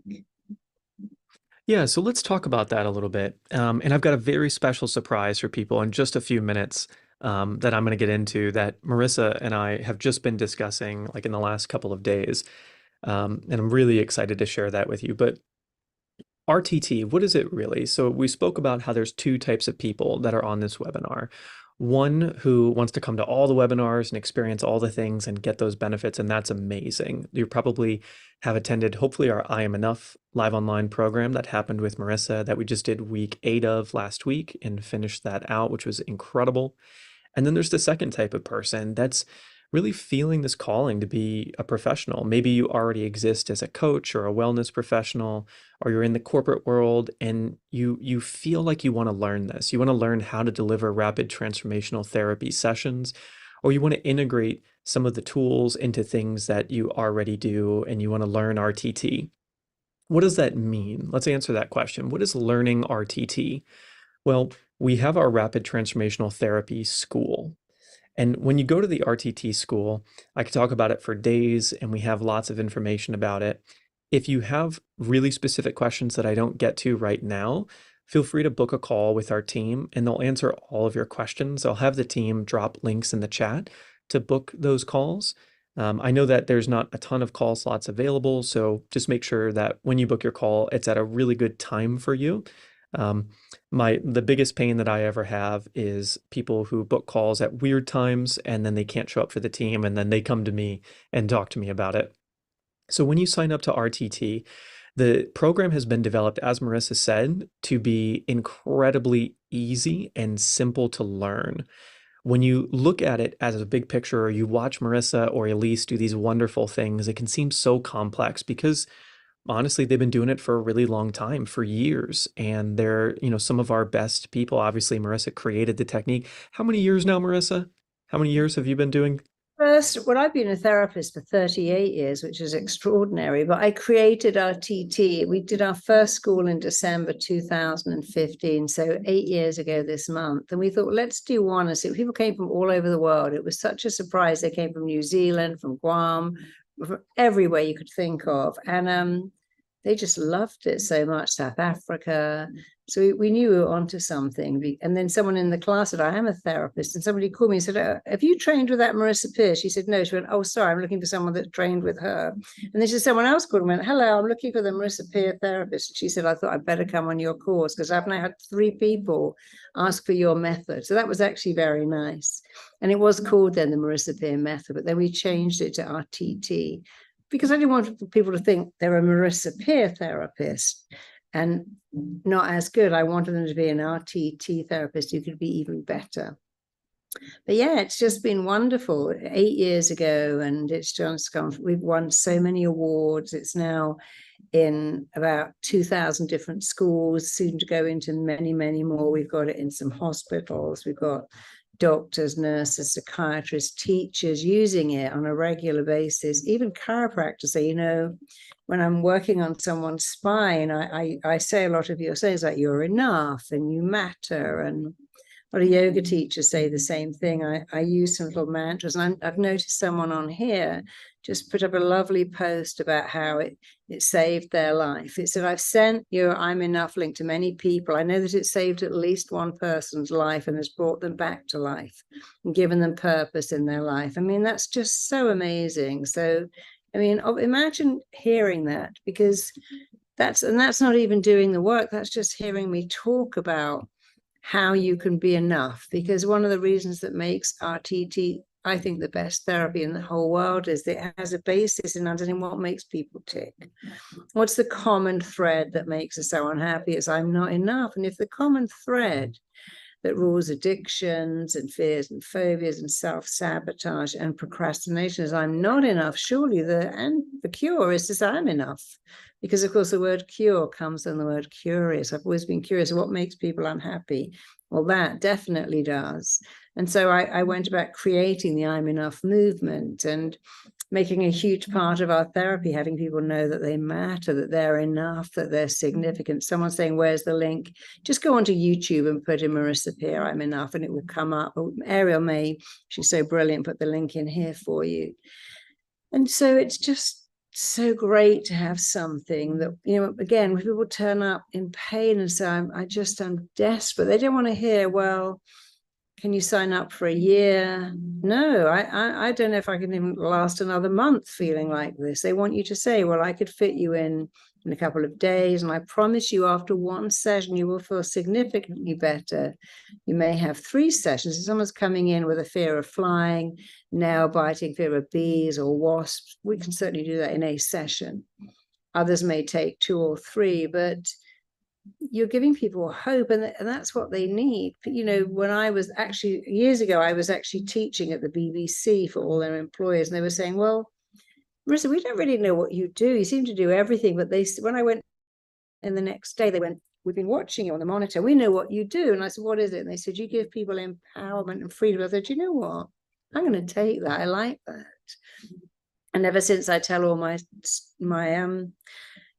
Yeah, so let's talk about that a little bit. And I've got a very special surprise for people in just a few minutes that I'm going to get into, that Marisa and I have just been discussing like in the last couple of days. And I'm really excited to share that with you. But RTT, what is it really? So we spoke about how there's two types of people that are on this webinar. One who wants to come to all the webinars and experience all the things and get those benefits, and that's amazing. You probably have attended, hopefully, our I Am Enough live online program that happened with Marisa that we just did week 8 of last week and finished that out, which was incredible. And then there's the second type of person that's really feeling this calling to be a professional. Maybe you already exist as a coach or a wellness professional, or you're in the corporate world and you feel like you want to learn this. You want to learn how to deliver rapid transformational therapy sessions, or you want to integrate some of the tools into things that you already do and you want to learn RTT. What does that mean? Let's answer that question. What is learning RTT? Well, we have our Rapid Transformational Therapy school. And when you go to the RTT school, I could talk about it for days and we have lots of information about it. If you have really specific questions that I don't get to right now, feel free to book a call with our team and they'll answer all of your questions. I'll have the team drop links in the chat to book those calls. I know that there's not a ton of call slots available, so just make sure that when you book your call, it's at a really good time for you. The biggest pain that I ever have is people who book calls at weird times and then they can't show up for the team and then they come to me and talk to me about it. So when you sign up to RTT, the program has been developed, as Marisa said, to be incredibly easy and simple to learn. When you look at it as a big picture, or you watch Marisa or Elise do these wonderful things, it can seem so complex because honestly, they've been doing it for a really long time, for years. And they're, some of our best people. Obviously, Marisa created the technique. How many years now, Marisa? How many years have you been doing? Well, I've been a therapist for 38 years, which is extraordinary, but I created RTT. We did our first school in December 2015, so 8 years ago this month. And we thought, let's do one. And so people came from all over the world. It was such a surprise. They came from New Zealand, from Guam, from everywhere you could think of. And they just loved it so much, South Africa. So we knew we were onto something. And then someone in the class said, I am a therapist. And somebody called me and said, have you trained with that Marisa Peer? She said, no. She went, oh, sorry, I'm looking for someone that trained with her. And then someone else called and went, hello, I'm looking for the Marisa Peer therapist. And she said, I thought I'd better come on your course because I've now had 3 people ask for your method. So that was actually very nice. And it was called then the Marisa Peer method, but then we changed it to RTT because I didn't want people to think they're a Marisa Peer therapist and not as good. I wanted them to be an RTT therapist who could be even better. But yeah, it's just been wonderful. 8 years ago, and it's just gone. We've won so many awards. It's now in about 2,000 different schools, soon to go into many, many more. We've got it in some hospitals. We've got doctors, nurses, psychiatrists, teachers using it on a regular basis, even chiropractors. So, when I'm working on someone's spine, I say a lot of your sayings like you're enough and you matter. And a lot of yoga teachers say the same thing. I use some little mantras. And I've noticed someone on here just put up a lovely post about how it saved their life. It said, I've sent your I'm Enough link to many people. I know that it saved at least one person's life and has brought them back to life and given them purpose in their life. I mean, that's just so amazing. So, I mean, imagine hearing that, because that's not even doing the work. That's just hearing me talk about how you can be enough. Because one of the reasons that makes RTT, I think, the best therapy in the whole world is that it has a basis in understanding what makes people tick. What's the common thread that makes us so unhappy? Is I'm not enough. And if the common thread that rules addictions and fears and phobias and self-sabotage and procrastination is I'm not enough, surely the cure is to say I'm enough. Because of course the word cure comes from the word curious. I've always been curious what makes people unhappy. Well, that definitely does. And so I went about creating the I'm Enough movement and making a huge part of our therapy, having people know that they matter, that they're enough, that they're significant. Someone saying, where's the link? Just go onto YouTube and put in Marisa Peer, I'm Enough, and it will come up. Ariel May, she's so brilliant, put the link in here for you. And so it's just so great to have something that, again, when people turn up in pain and say, I'm desperate, they don't want to hear, well, can you sign up for a year? No, I don't know if I can even last another month feeling like this. They want you to say, well, I could fit you in a couple of days, and I promise you after one session, you will feel significantly better. You may have 3 sessions. If someone's coming in with a fear of flying, nail biting, fear of bees or wasps, we can certainly do that in a session. Others may take 2 or 3, but you're giving people hope, and that's what they need. You know, when I was actually years ago, I was actually teaching at the BBC for all their employers, and they were saying, well, Marisa, we don't really know what you do. You seem to do everything. But when I went in the next day, they went, we've been watching you on the monitor. We know what you do. And I said, what is it? And they said, you give people empowerment and freedom. I said, you know what? I'm going to take that. I like that. And ever since, I tell all my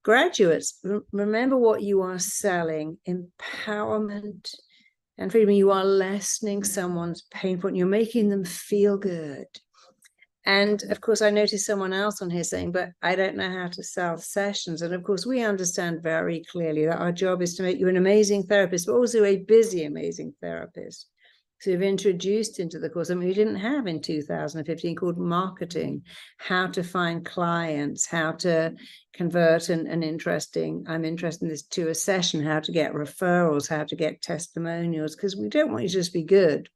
graduates, remember what you are selling: empowerment and freedom. You are lessening someone's pain point. You're making them feel good. And of course, I noticed someone else on here saying, but I don't know how to sell sessions. And of course, we understand very clearly that our job is to make you an amazing therapist, but also a busy, amazing therapist. So we've introduced into the course, I mean, we didn't have in 2015, called marketing, how to find clients, how to convert I'm interested in this, to a session, how to get referrals, how to get testimonials, because we don't want you to just be good.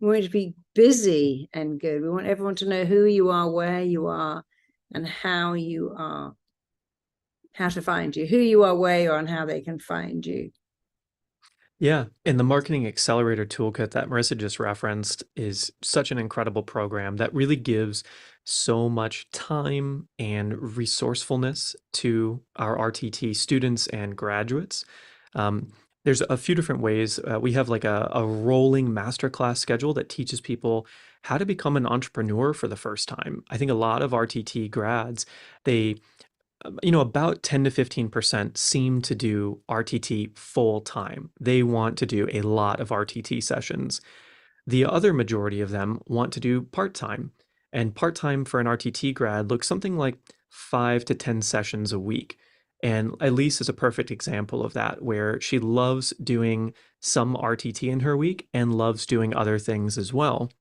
We want you to be busy and good. We want everyone to know who you are, where you are, and how you are, how to find you, who you are, where you are, and how they can find you. Yeah, and the Marketing Accelerator Toolkit that Marisa just referenced is such an incredible program that really gives so much time and resourcefulness to our RTT students and graduates. There's a few different ways. We have like a rolling masterclass schedule that teaches people how to become an entrepreneur for the first time. I think a lot of RTT grads, they about 10 to 15% seem to do RTT full time. They want to do a lot of RTT sessions. The other majority of them want to do part time. And part time for an RTT grad looks something like 5 to 10 sessions a week. And Elise is a perfect example of that, where she loves doing some RTT in her week and loves doing other things as well.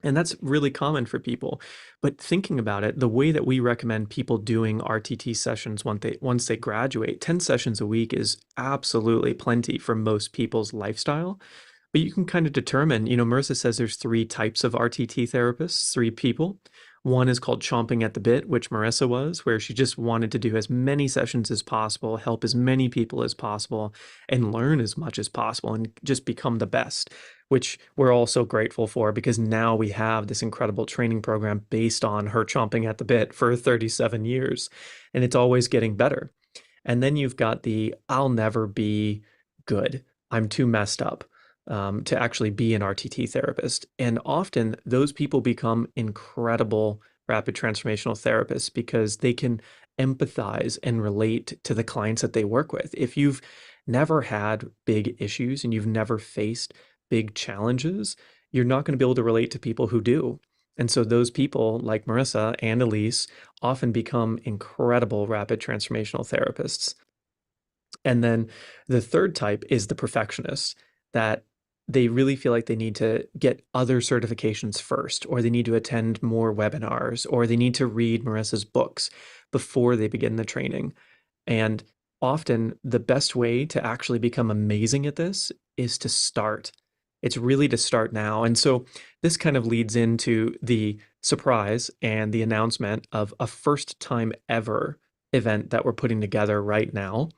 And that's really common for people. But thinking about it, the way that we recommend people doing RTT sessions once they graduate, 10 sessions a week is absolutely plenty for most people's lifestyle. But you can kind of determine, Marisa says there's 3 types of RTT therapists, 3 people. One is called chomping at the bit, which Marisa was, where she just wanted to do as many sessions as possible, help as many people as possible, and learn as much as possible and just become the best, which we're all so grateful for, because now we have this incredible training program based on her chomping at the bit for 37 years, and it's always getting better. And then you've got the I'll never be good, I'm too messed up to actually be an RTT therapist. And often those people become incredible rapid transformational therapists because they can empathize and relate to the clients that they work with. If you've never had big issues and you've never faced big challenges, you're not going to be able to relate to people who do. And so those people like Marisa and Elise often become incredible rapid transformational therapists. And then the third type is the perfectionists, that they really feel like they need to get other certifications first, or they need to attend more webinars, or they need to read Marisa's books before they begin the training. And often the best way to actually become amazing at this is to start. It's really to start now. And so this kind of leads into the surprise and the announcement of a first time ever event that we're putting together right now.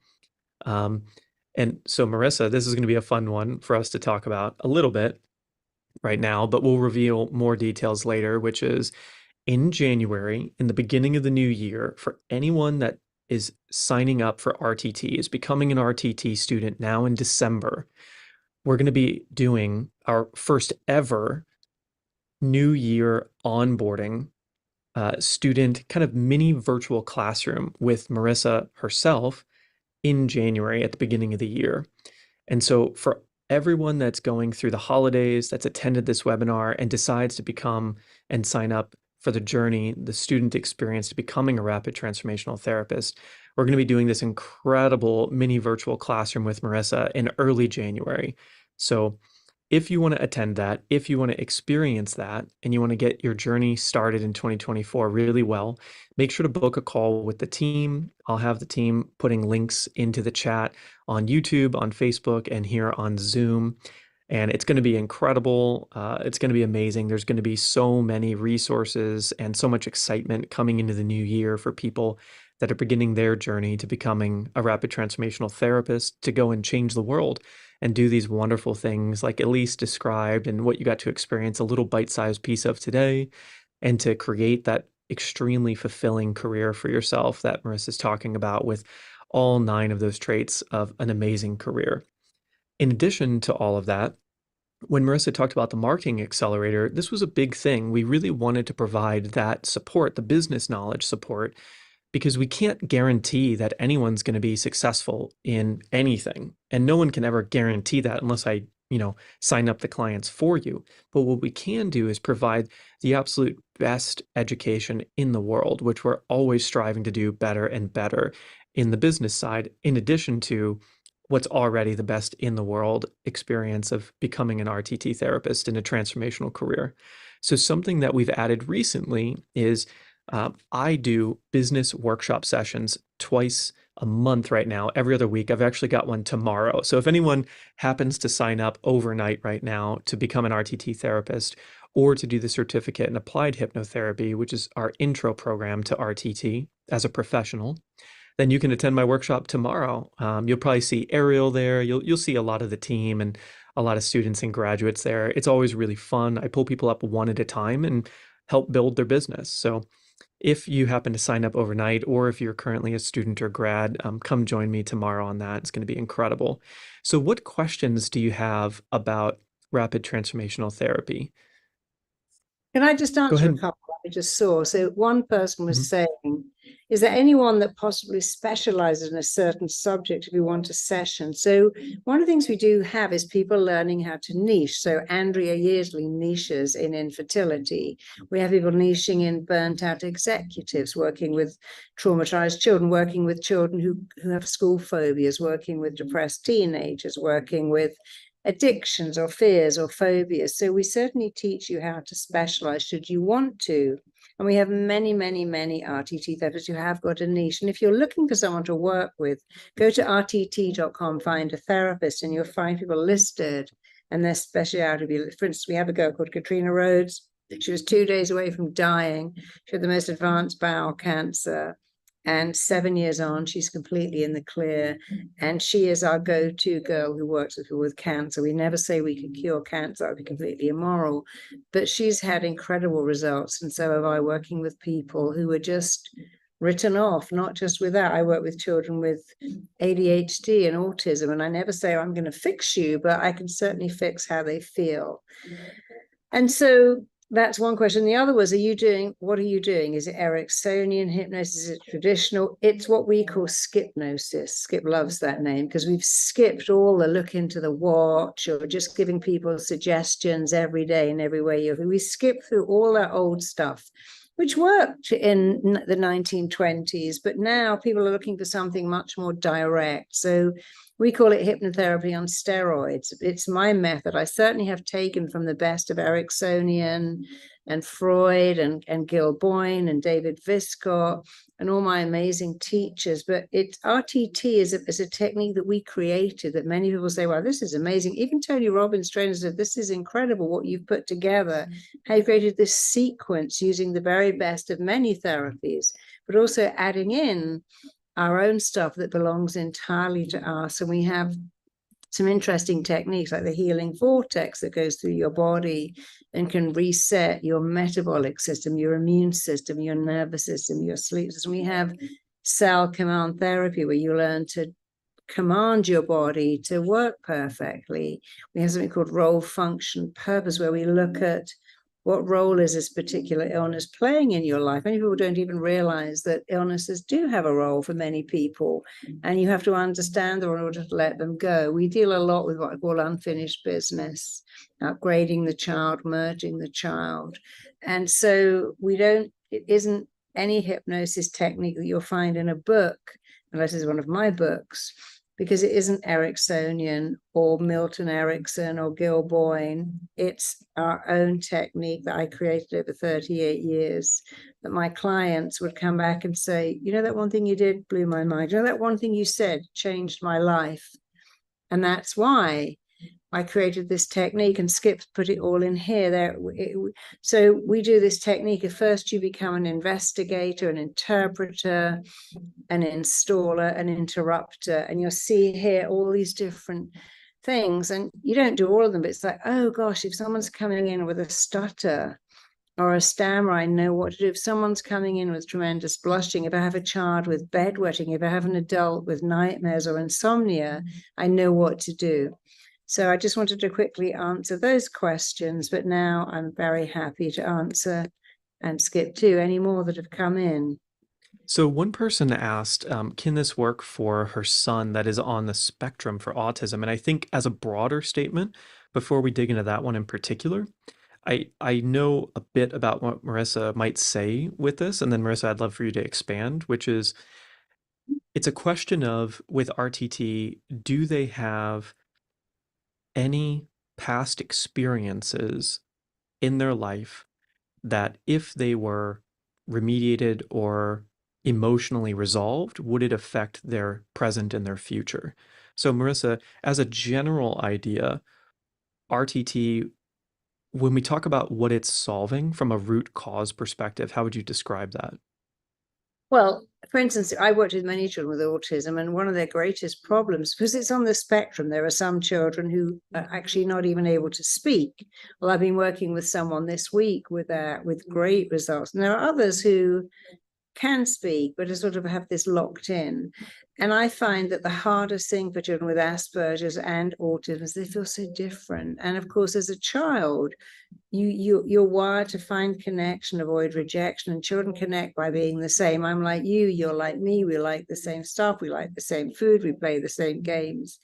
And so, Marisa, this is going to be a fun one for us to talk about a little bit right now, but we'll reveal more details later, which is in January, in the beginning of the new year, for anyone that is signing up for RTT, is becoming an RTT student now in December, we're going to be doing our first ever New Year onboarding student kind of mini virtual classroom with Marisa herself in January at the beginning of the year. And so for everyone that's going through the holidays, that's attended this webinar and decides to become and sign up for the journey, the student experience to becoming a rapid transformational therapist, we're going to be doing this incredible mini virtual classroom with Marisa in early January. So if you want to attend that, if you want to experience that, and you want to get your journey started in 2024 really well, make sure to book a call with the team. I'll have the team putting links into the chat on YouTube, on Facebook, and here on Zoom. And it's going to be incredible. It's going to be amazing. There's going to be so many resources and so much excitement coming into the new year for people that are beginning their journey to becoming a rapid transformational therapist, to go and change the world and do these wonderful things like Elise described and what you got to experience a little bite-sized piece of today, and to create that extremely fulfilling career for yourself that Marissa's talking about, with all 9 of those traits of an amazing career. In addition to all of that, when Marisa talked about the marketing accelerator, this was a big thing. We really wanted to provide that support, the business knowledge support, because we can't guarantee that anyone's going to be successful in anything. And no one can ever guarantee that unless I, sign up the clients for you. But what we can do is provide the absolute best education in the world, which we're always striving to do better and better in the business side, in addition to what's already the best in the world experience of becoming an RTT therapist in a transformational career. So something that we've added recently is I do business workshop sessions twice a month right now, every other week. I've actually got one tomorrow. So if anyone happens to sign up overnight right now to become an RTT therapist, or to do the certificate in applied hypnotherapy, which is our intro program to RTT as a professional, then you can attend my workshop tomorrow. You'll probably see Ariel there. You'll see a lot of the team and a lot of students and graduates there. It's always really fun. I pull people up one at a time and help build their business. So if you happen to sign up overnight, or if you're currently a student or grad, come join me tomorrow on that. It's going to be incredible. So what questions do you have about rapid transformational therapy? Can I just Go answer a ahead. couple I just saw? So one person was Mhm. saying, is there anyone that possibly specializes in a certain subject if you want a session? So one of the things we do have is people learning how to niche. So Andrea Yearsley niches in infertility. We have people niching in burnt out executives, working with traumatized children, working with children who have school phobias, working with depressed teenagers, working with addictions or fears or phobias. So we certainly teach you how to specialize should you want to. And we have many, many, many RTT therapists who have got a niche. And if you're looking for someone to work with, go to rtt.com, find a therapist, and you'll find people listed and their speciality. For instance, we have a girl called Katrina Rhodes. She was 2 days away from dying. She had the most advanced bowel cancer. And 7 years on, she's completely in the clear. And she is our go-to girl who works with people with cancer. We never say we can cure cancer. That would be completely immoral. But she's had incredible results. And so have I, working with people who were just written off, not just with that. I work with children with ADHD and autism. And I never say, I'm going to fix you, but I can certainly fix how they feel. And so that's one question. The other was, what are you doing? Is it Ericksonian hypnosis? Is it traditional? It's what we call skipnosis. Skip loves that name because we've skipped all the look into the watch or just giving people suggestions every day in every way. We skip through all that old stuff, which worked in the 1920s, but now people are looking for something much more direct. So we call it hypnotherapy on steroids. It's my method. I certainly have taken from the best of Ericksonian and Freud and Gil Boyne and David Viscott and all my amazing teachers. But RTT is a technique that we created that many people say, wow, this is amazing. Even Tony Robbins trainers said, this is incredible what you've put together. How you created this sequence using the very best of many therapies, but also adding in our own stuff that belongs entirely to us. And we have some interesting techniques like the healing vortex that goes through your body and can reset your metabolic system, your immune system, your nervous system, your sleep system. We have cell command therapy where you learn to command your body to work perfectly. We have something called role, function, purpose, where we look at what role is this particular illness playing in your life? Many people don't even realize that illnesses do have a role for many people, and you have to understand them in order to let them go. We deal a lot with what I call unfinished business, upgrading the child, merging the child. And so it isn't any hypnosis technique that you'll find in a book, unless it's one of my books, because it isn't Ericksonian or Milton Erickson or Gil Boyne. It's our own technique that I created over 38 years, that my clients would come back and say, you know, that one thing you did blew my mind. You know, that one thing you said changed my life. And that's why I created this technique, and Skip's put it all in here. So we do this technique. At first, you become an investigator, an interpreter, an installer, an interrupter, and you'll see here all these different things. And you don't do all of them, but it's like, oh gosh, if someone's coming in with a stutter or a stammer, I know what to do. If someone's coming in with tremendous blushing, if I have a child with bedwetting, if I have an adult with nightmares or insomnia, I know what to do. So I just wanted to quickly answer those questions, but now I'm very happy to answer, and Skip too, any more that have come in. So one person asked, can this work for her son that is on the spectrum for autism? And I think as a broader statement, before we dig into that one in particular, I know a bit about what Marisa might say with this, and then Marisa, I'd love for you to expand, which is, it's a question of, with RTT, do they have any past experiences in their life that, if they were remediated or emotionally resolved, would it affect their present and their future? So Marisa, as a general idea, RTT, when we talk about what it's solving from a root cause perspective, how would you describe that? Well, for instance, I worked with many children with autism, and one of their greatest problems, because it's on the spectrum, there are some children who are actually not even able to speak. Well, I've been working with someone this week with great results. And there are others who can speak, but sort of have this locked in. And I find that the hardest thing for children with Asperger's and autism is they feel so different. And of course, as a child, you're wired to find connection, avoid rejection, and children connect by being the same. I'm like you, you're like me, we like the same stuff, we like the same food, we play the same games.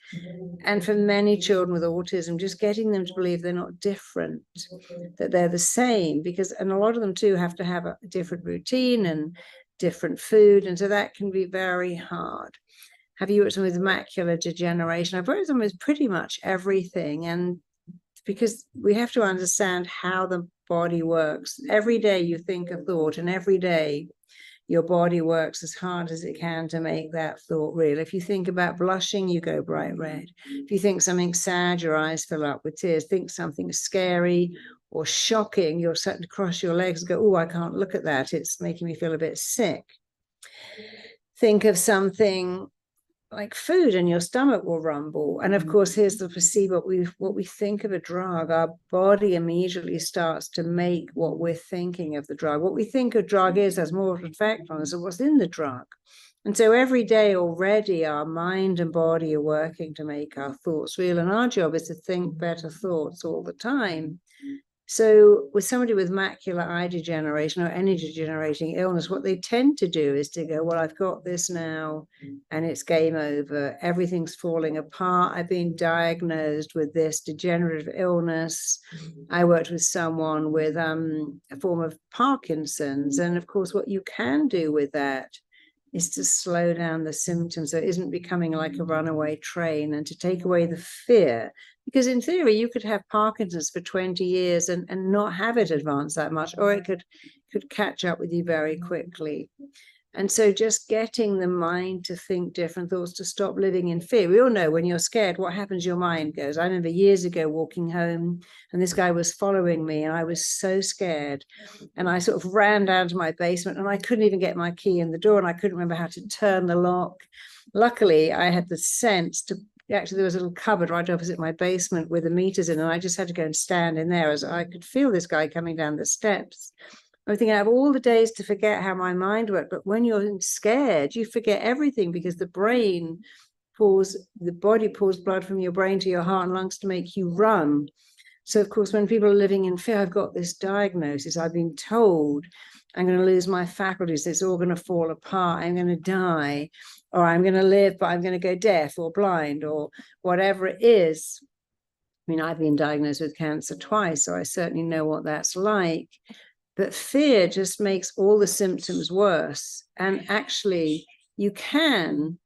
And for many children with autism, just getting them to believe they're not different, that they're the same, and a lot of them too have to have a different routine and different food, and so that can be very hard. Have you worked with macular degeneration? I've worked with them with pretty much everything, and because we have to understand how the body works. Every day you think a thought, and every day your body works as hard as it can to make that thought real. If you think about blushing, you go bright red. If you think something sad, your eyes fill up with tears. Think something scary or shocking, you're starting to cross your legs and go, oh, I can't look at that. It's making me feel a bit sick. Think of something like food and your stomach will rumble. And of course, here's the placebo. What we think of a drug, our body immediately starts to make what we're thinking of the drug. What we think a drug is has more of an effect on us than what's in the drug. And so every day already our mind and body are working to make our thoughts real. And our job is to think better thoughts all the time. So with somebody with macular eye degeneration or any degenerating illness, what they tend to do is to go, well, I've got this now and it's game over. Everything's falling apart. I've been diagnosed with this degenerative illness. I worked with someone with a form of Parkinson's. And of course, what you can do with that is to slow down the symptoms so it isn't becoming like a runaway train, and to take away the fear. Because in theory, you could have Parkinson's for 20 years and not have it advance that much, or it could catch up with you very quickly. And so just getting the mind to think different thoughts, to stop living in fear. We all know when you're scared, what happens? Your mind goes. I remember years ago walking home and this guy was following me and I was so scared. And I sort of ran down to my basement and I couldn't even get my key in the door and I couldn't remember how to turn the lock. Luckily, I had the sense to, actually there was a little cupboard right opposite my basement with the meters in, and I just had to go and stand in there as I could feel this guy coming down the steps. I was thinking, I have all the days to forget how my mind worked, but when you're scared, you forget everything because the body pulls blood from your brain to your heart and lungs to make you run. So of course, when people are living in fear, I've got this diagnosis, I've been told I'm going to lose my faculties, it's all going to fall apart, I'm going to die, or I'm going to live, but I'm going to go deaf or blind or whatever it is. I mean, I've been diagnosed with cancer twice, so I certainly know what that's like. But fear just makes all the symptoms worse. And actually, you can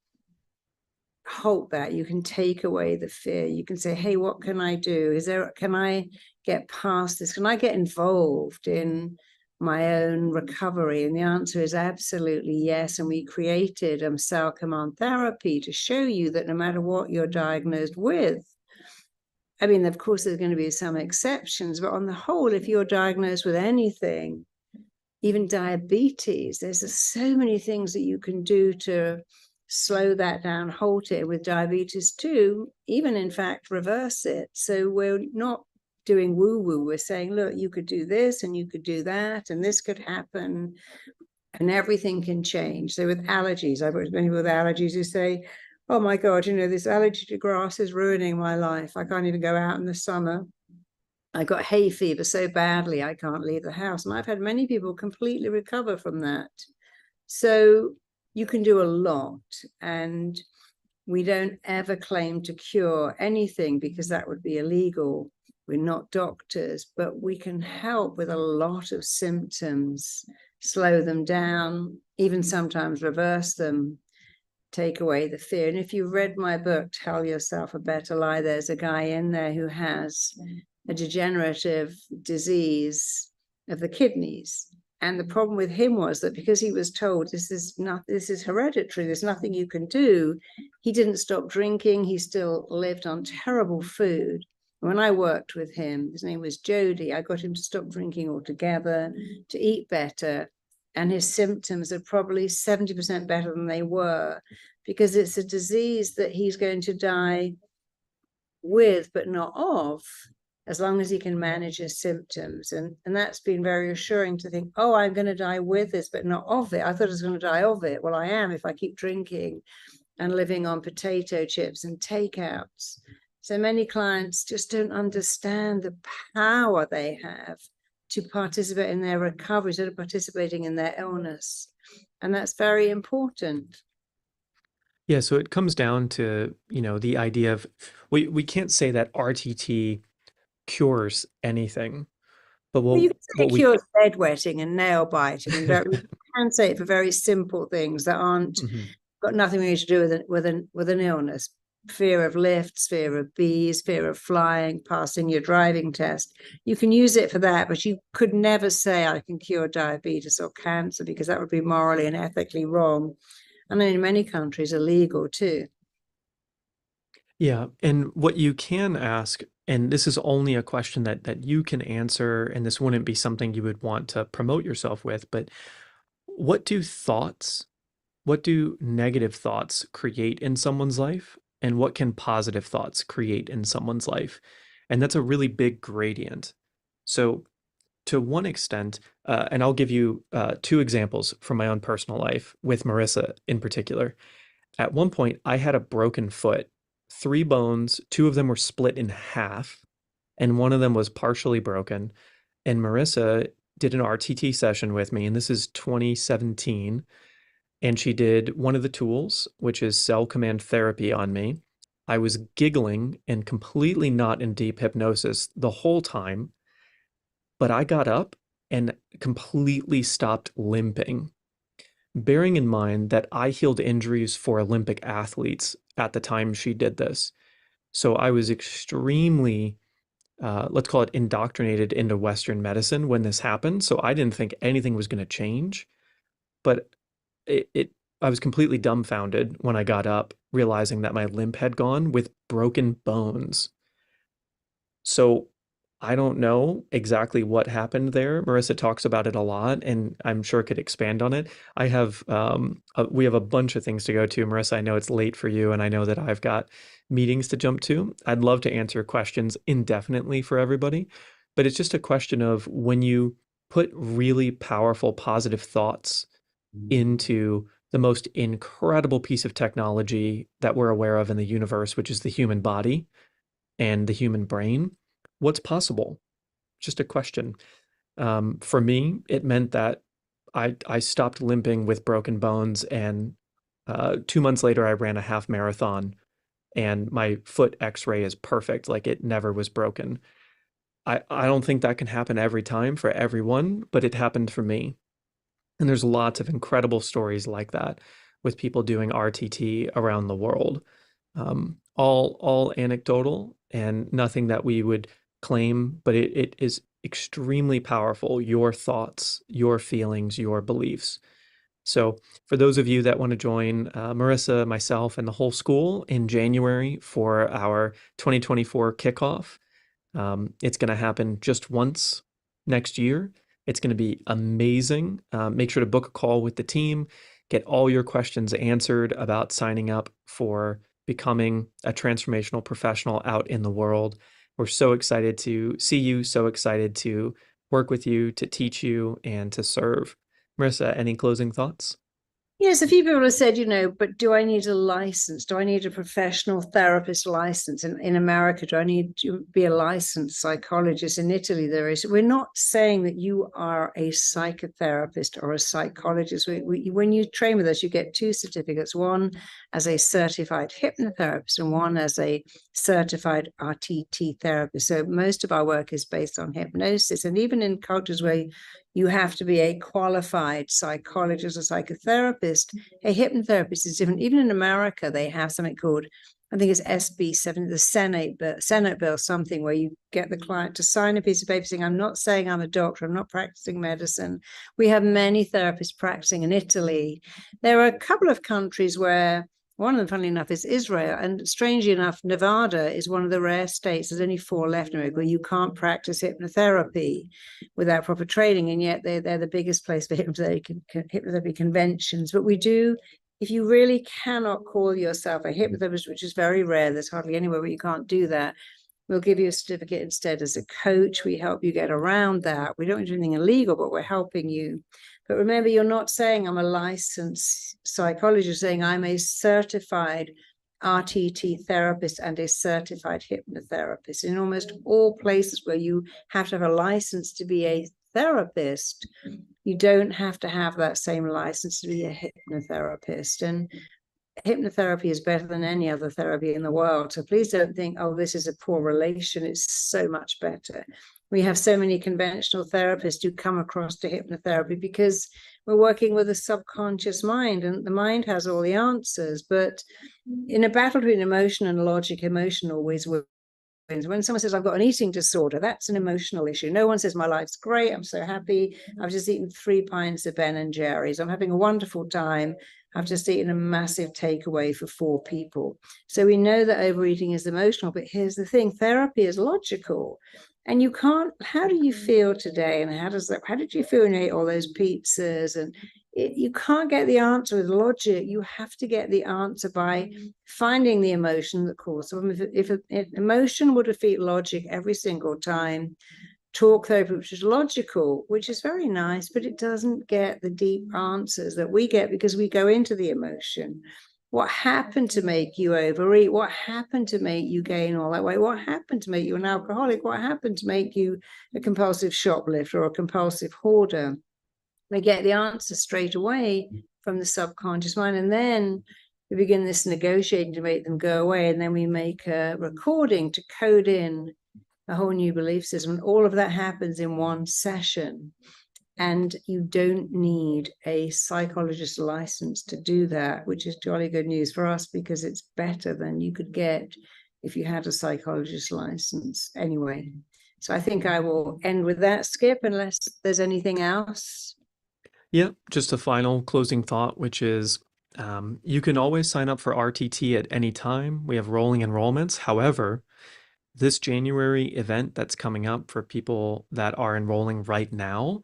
halt that. You can take away the fear. You can say, hey, what can I do? Can I get past this? Can I get involved in my own recovery? And the answer is absolutely yes. And we created cell command therapy to show you that no matter what you're diagnosed with, I mean, of course, there's going to be some exceptions, but on the whole, if you're diagnosed with anything, even diabetes, there's just so many things that you can do to slow that down, halt it. With diabetes too, even in fact, reverse it. So we're not doing woo-woo. We're saying, look, you could do this and you could do that, and this could happen, and everything can change. So with allergies, I've worked with many with allergies who say, oh my God, this allergy to grass is ruining my life. I can't even go out in the summer. I got hay fever so badly I can't leave the house. And I've had many people completely recover from that. So you can do a lot. And we don't ever claim to cure anything because that would be illegal. We're not doctors, but we can help with a lot of symptoms, slow them down, even sometimes reverse them, take away the fear. And if you've read my book, Tell Yourself a Better Lie, there's a guy in there who has a degenerative disease of the kidneys. And the problem with him was that because he was told this is hereditary, there's nothing you can do, he didn't stop drinking. He still lived on terrible food. When I worked with him, his name was Jody, I got him to stop drinking altogether, to eat better. And his symptoms are probably 70% better than they were, because it's a disease that he's going to die with, but not of, as long as he can manage his symptoms. And that's been very assuring to think, oh, I'm going to die with this, but not of it. I thought I was going to die of it. Well, I am if I keep drinking and living on potato chips and takeouts. So many clients just don't understand the power they have to participate in their recovery instead of participating in their illness. And that's very important. Yeah, so it comes down to, the idea of we can't say that RTT cures anything, but Well, you can say what it we cures bedwetting and nail biting. And we can say it for very simple things that aren't got nothing really to do with an illness. Fear of lifts, fear of bees, fear of flying, passing your driving test. You can use it for that, but you could never say I can cure diabetes or cancer, because that would be morally and ethically wrong. And in many countries illegal too. Yeah, and what you can ask, and this is only a question that you can answer, and this wouldn't be something you would want to promote yourself with, but what do negative thoughts create in someone's life, and what can positive thoughts create in someone's life? And that's a really big gradient. So to one extent, and I'll give you 2 examples from my own personal life with Marisa in particular. At one point, I had a broken foot, 3 bones, 2 of them were split in half, and one of them was partially broken. And Marisa did an RTT session with me, and this is 2017. And she did one of the tools, which is cell command therapy, on me. I was giggling and completely not in deep hypnosis the whole time, but I got up and completely stopped limping. Bearing in mind that I healed injuries for Olympic athletes at the time she did this. So I was extremely, let's call it, indoctrinated into Western medicine when this happened. So I didn't think anything was going to change. But I was completely dumbfounded when I got up, realizing that my limp had gone with broken bones. So I don't know exactly what happened there. Marisa talks about it a lot, and I'm sure could expand on it. We have a bunch of things to go to. Marisa, I know it's late for you, and I know that I've got meetings to jump to. I'd love to answer questions indefinitely for everybody, but it's just a question of when you put really powerful, positive thoughts into the most incredible piece of technology that we're aware of in the universe, which is the human body and the human brain, what's possible? Just a question. For me, it meant that I stopped limping with broken bones, and 2 months later, I ran a half marathon, and my foot X-ray is perfect, like it never was broken. I don't think that can happen every time for everyone, but it happened for me. And there's lots of incredible stories like that with people doing RTT around the world. all anecdotal and nothing that we would claim, but it is extremely powerful. Your thoughts, your feelings, your beliefs. So for those of you that want to join Marisa, myself, and the whole school in January for our 2024 kickoff, it's going to happen just once next year. It's going to be amazing. Make sure to book a call with the team, get all your questions answered about signing up for becoming a transformational professional out in the world. We're so excited to see you, so excited to work with you, to teach you, and to serve. Marisa, any closing thoughts? Yes, a few people have said, but do I need a license? Do I need a professional therapist license? In America, do I need to be a licensed psychologist? In Italy, there is. We're not saying that you are a psychotherapist or a psychologist. When you train with us, you get 2 certificates, one as a certified hypnotherapist and one as a certified RTT therapist. So most of our work is based on hypnosis. And even in cultures where you have to be a qualified psychologist or psychotherapist, a hypnotherapist is different. Even in America, they have something called, I think it's SB 7, the Senate bill, something where you get the client to sign a piece of paper saying, I'm not saying I'm a doctor, I'm not practicing medicine. We have many therapists practicing in Italy. There are a couple of countries where, one of them, funnily enough, is Israel. And strangely enough, Nevada is one of the rare states, there's only 4 left in America, where you can't practice hypnotherapy without proper training. And yet they're the biggest place for hypnotherapy conventions. But we do, if you really cannot call yourself a hypnotherapist, which is very rare, there's hardly anywhere where you can't do that, we'll give you a certificate instead as a coach. We help you get around that. We don't do anything illegal, but we're helping you. But remember, you're not saying I'm a licensed psychologist, saying I'm a certified RTT therapist and a certified hypnotherapist. In almost all places where you have to have a license to be a therapist, you don't have to have that same license to be a hypnotherapist. And hypnotherapy is better than any other therapy in the world. So please don't think, oh, this is a poor relation. It's so much better. We have so many conventional therapists who come across to hypnotherapy because we're working with a subconscious mind, and the mind has all the answers. But in a battle between emotion and logic, emotion always wins. When someone says, I've got an eating disorder, that's an emotional issue. No one says, my life's great, I'm so happy, I've just eaten 3 pints of Ben and Jerry's, I'm having a wonderful time, I've just eaten a massive takeaway for 4 people. So we know that overeating is emotional, but here's the thing, therapy is logical. And you can't, how do you feel today? And how did you feel when you ate all those pizzas? And you can't get the answer with logic. You have to get the answer by finding the emotion that causes them. If an emotion would defeat logic every single time, talk therapy, which is logical, which is very nice, but it doesn't get the deep answers that we get because we go into the emotion. What happened to make you overeat? What happened to make you gain all that weight? What happened to make you an alcoholic? What happened to make you a compulsive shoplifter or a compulsive hoarder? We get the answer straight away from the subconscious mind. And then we begin this negotiating to make them go away. And then we make a recording to code in a whole new belief system. And all of that happens in one session. And you don't need a psychologist license to do that, which is jolly good news for us because it's better than you could get if you had a psychologist license anyway. So I think I will end with that, Skip, unless there's anything else. Yeah, just a final closing thought, which is you can always sign up for RTT at any time. We have rolling enrollments. However, this January event that's coming up for people that are enrolling right now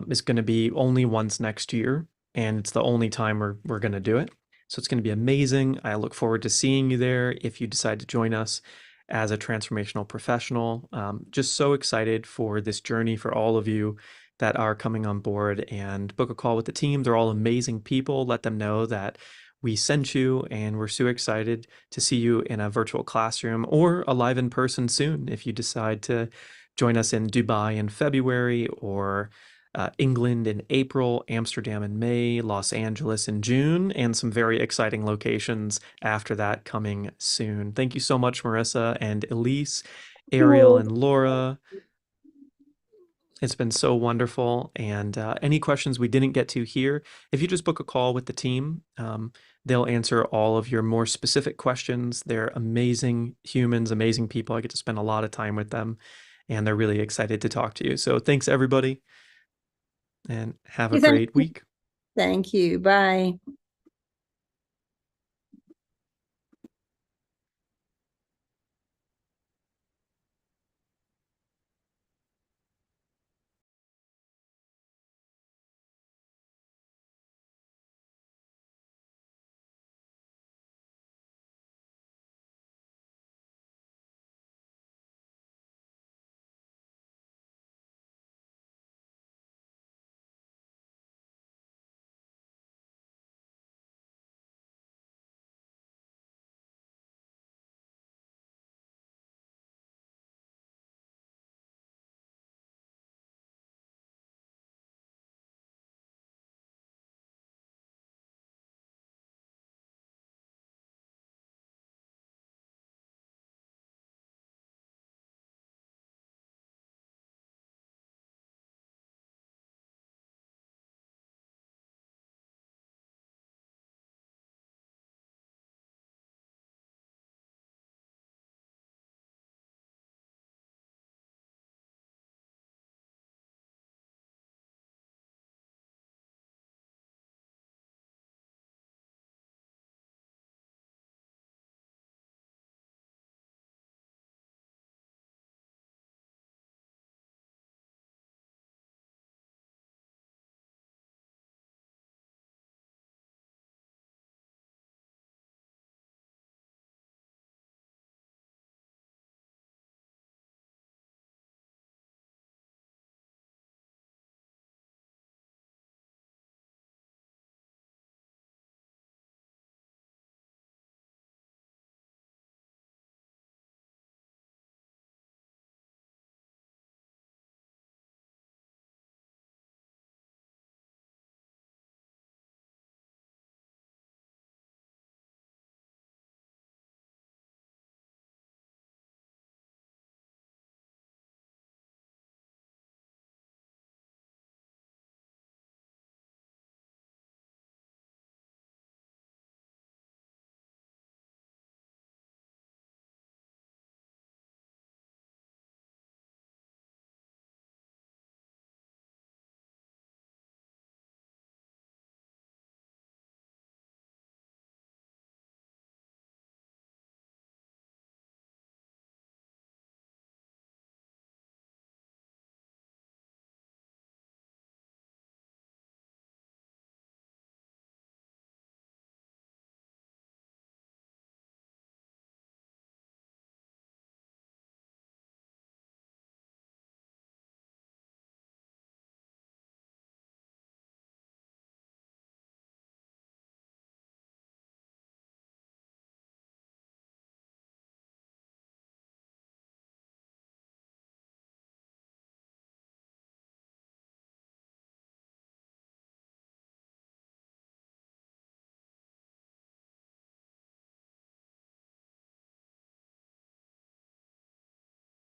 is going to be only once next year, and it's the only time we're going to do it. So it's going to be amazing. I look forward to seeing you there if you decide to join us as a transformational professional. Just so excited for this journey for all of you that are coming on board, and book a call with the team. They're all amazing people. Let them know that we sent you, and we're so excited to see you in a virtual classroom or alive in person soon if you decide to join us in Dubai in February, or England in April, Amsterdam in May, Los Angeles in June, and some very exciting locations after that coming soon. Thank you so much, Marisa and Elise, Ariel and Laura. It's been so wonderful. And any questions we didn't get to here, if you just book a call with the team, they'll answer all of your more specific questions. They're amazing humans, amazing people. I get to spend a lot of time with them, and they're really excited to talk to you. So thanks, everybody, and have a great week. Thank you. Bye.